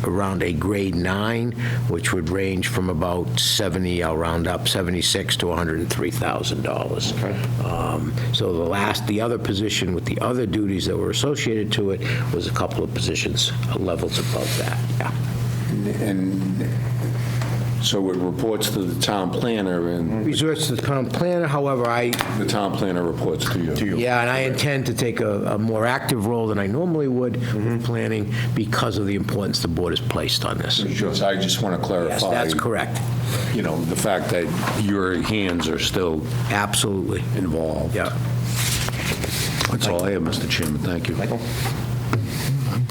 Speaker 7: around a grade 9, which would range from about 70, I'll round up, 76 to $103,000. So the other position with the other duties that were associated to it was a couple of positions, levels above that, yeah.
Speaker 2: And so it reports to the town planner, and
Speaker 7: Resorts to the town planner, however,
Speaker 2: the town planner reports to you.
Speaker 7: yeah, and I intend to take a more active role than I normally would with planning because of the importance the board has placed on this.
Speaker 2: So I just want to clarify.
Speaker 7: Yes, that's correct.
Speaker 2: The fact that your hands are still
Speaker 7: Absolutely.
Speaker 2: involved.
Speaker 7: Yeah.
Speaker 2: That's all I have, Mr. Chairman. Thank you.
Speaker 1: Michael?
Speaker 3: I'm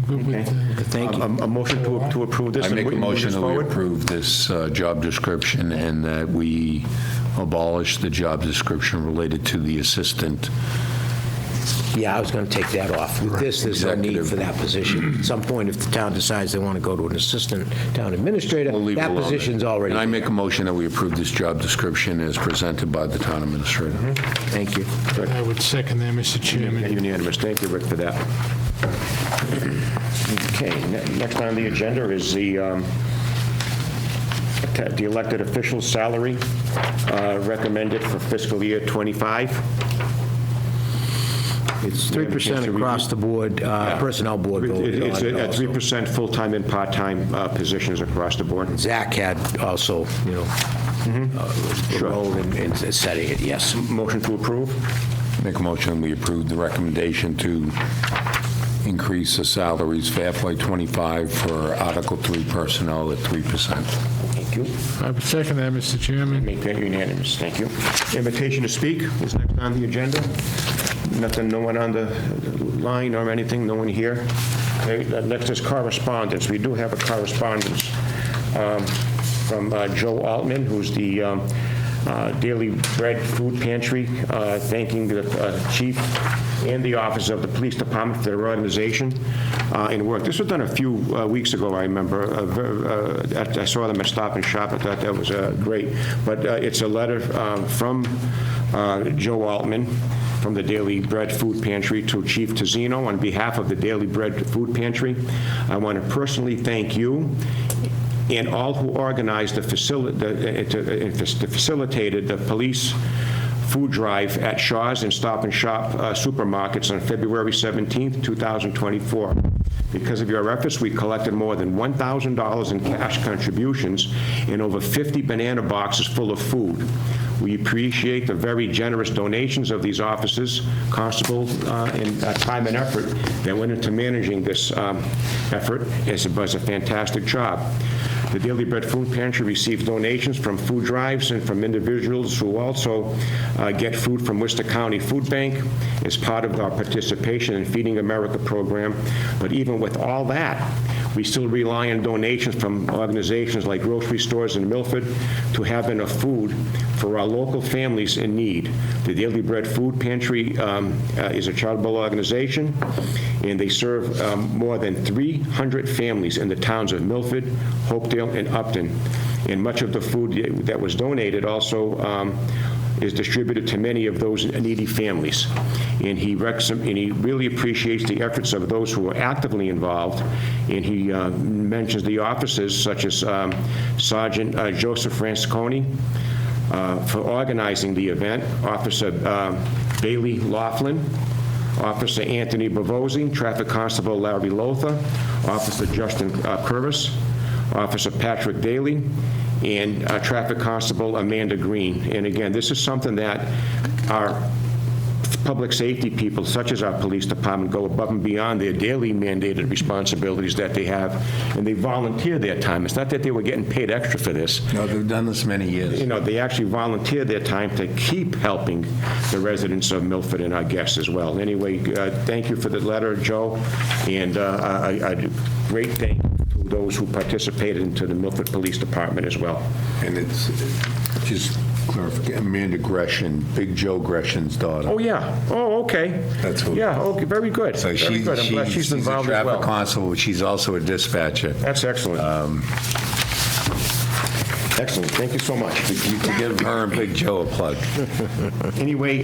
Speaker 3: good with that.
Speaker 7: Thank you.
Speaker 1: A motion to approve this?
Speaker 2: I
Speaker 1: and
Speaker 2: make a
Speaker 1: move
Speaker 2: motion
Speaker 1: this
Speaker 2: that we
Speaker 1: forward?
Speaker 2: approve this job description and that we abolish the job description related to the assistant.
Speaker 7: Yeah, I was going to take that off. With this, there's no need for that position. At some point, if the town decides they want to go to an assistant town administrator,
Speaker 2: We'll leave it
Speaker 7: that
Speaker 2: alone.
Speaker 7: position's already
Speaker 2: And I
Speaker 7: there.
Speaker 2: make a motion that we approve this job description as presented by the town administrator.
Speaker 7: Thank you.
Speaker 3: I would second that, Mr. Chairman.
Speaker 1: Unanimous. Thank you, Rick, for that. Okay, next on the agenda is the elected official's salary recommended for fiscal year '25.
Speaker 7: It's
Speaker 1: You have a chance
Speaker 7: 3%
Speaker 1: to
Speaker 7: across the board, Personnel Board voted
Speaker 1: It's
Speaker 7: on it
Speaker 1: at
Speaker 7: also.
Speaker 1: 3% full-time and part-time positions across the board.
Speaker 7: Zach had also, the role in setting it, yes.
Speaker 1: Motion to approve?
Speaker 2: Make a motion, we approve the recommendation to increase the salaries for FY '25 for Article 3 personnel at 3%.
Speaker 1: Thank you.
Speaker 3: I would second that, Mr. Chairman.
Speaker 1: Make that unanimous. Thank you. Invitation to speak is next on the agenda. Nothing, no one on the line or anything, no one here. Okay, next is correspondence. We do have a correspondence from Joe Altman, who's the Daily Bread Food Pantry, thanking the chief and the officers of the police department for their organization and work. This was done a few weeks ago, I remember. I saw them at Stop and Shop. I thought that was great. But it's a letter from Joe Altman from the Daily Bread Food Pantry to Chief Tazzino. On behalf of the Daily Bread Food Pantry, I want to personally thank you and all who organized facilitated the police food drive at Shaw's and Stop and Shop supermarkets on February 17th, 2024. Because of your efforts, we collected more than $1,000 in cash contributions and over 50 banana boxes full of food. We appreciate the very generous donations of these officers, constable, and time and effort that went into managing this effort. It was a fantastic job. The Daily Bread Food Pantry receives donations from food drives and from individuals who also get food from Worcester County Food Bank as part of our participation in Feeding America program. But even with all that, we still rely on donations from organizations like grocery stores in Milford to have enough food for our local families in need. The Daily Bread Food Pantry is a charitable organization, and they serve more than 300 families in the towns of Milford, Hopedale, and Upton. And much of the food that was donated also is distributed to many of those needy families. And he really appreciates the efforts of those who are actively involved. And he mentions the officers such as Sergeant Joseph Francesconi for organizing the event, Officer Bailey Laughlin, Officer Anthony Bavosi, Traffic Constable Larry Lothar, Officer Justin Curvis, Officer Patrick Daly, and Traffic Constable Amanda Green. And again, this is something that our public safety people, such as our police department, go above and beyond their daily mandated responsibilities that they have, and they volunteer their time. It's not that they were getting paid extra for this.
Speaker 2: No, they've done this many years.
Speaker 1: You know, they actually volunteer their time to keep helping the residents of Milford and our guests as well. Anyway, thank you for the letter, Joe, and a great thank you to those who participated into the Milford Police Department as well.
Speaker 2: And it's just clarification, Amanda Gresham, Big Joe Gresham's daughter.
Speaker 1: Oh, yeah. Oh, okay.
Speaker 2: That's who.
Speaker 1: Yeah, okay, very good.
Speaker 2: So
Speaker 1: Very good. I'm glad she's involved
Speaker 2: a
Speaker 1: as
Speaker 2: traffic
Speaker 1: well.
Speaker 2: constable, but she's also a dispatcher.
Speaker 1: That's excellent. Excellent. Thank you so much.
Speaker 2: You can give her and Big Joe a plug.
Speaker 1: Anyway,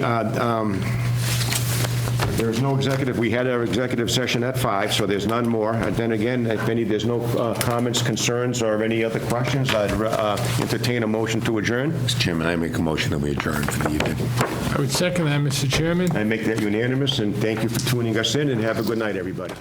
Speaker 1: there is no executive. We had our executive session at 5, so there's none more. And then again, if there's no comments, concerns, or any other questions, I'd entertain a motion to adjourn.
Speaker 2: Mr. Chairman, I make a motion that we adjourn for the evening.
Speaker 3: I would second that, Mr. Chairman.
Speaker 1: I make that unanimous, and thank you for tuning us in, and have a good night, everybody.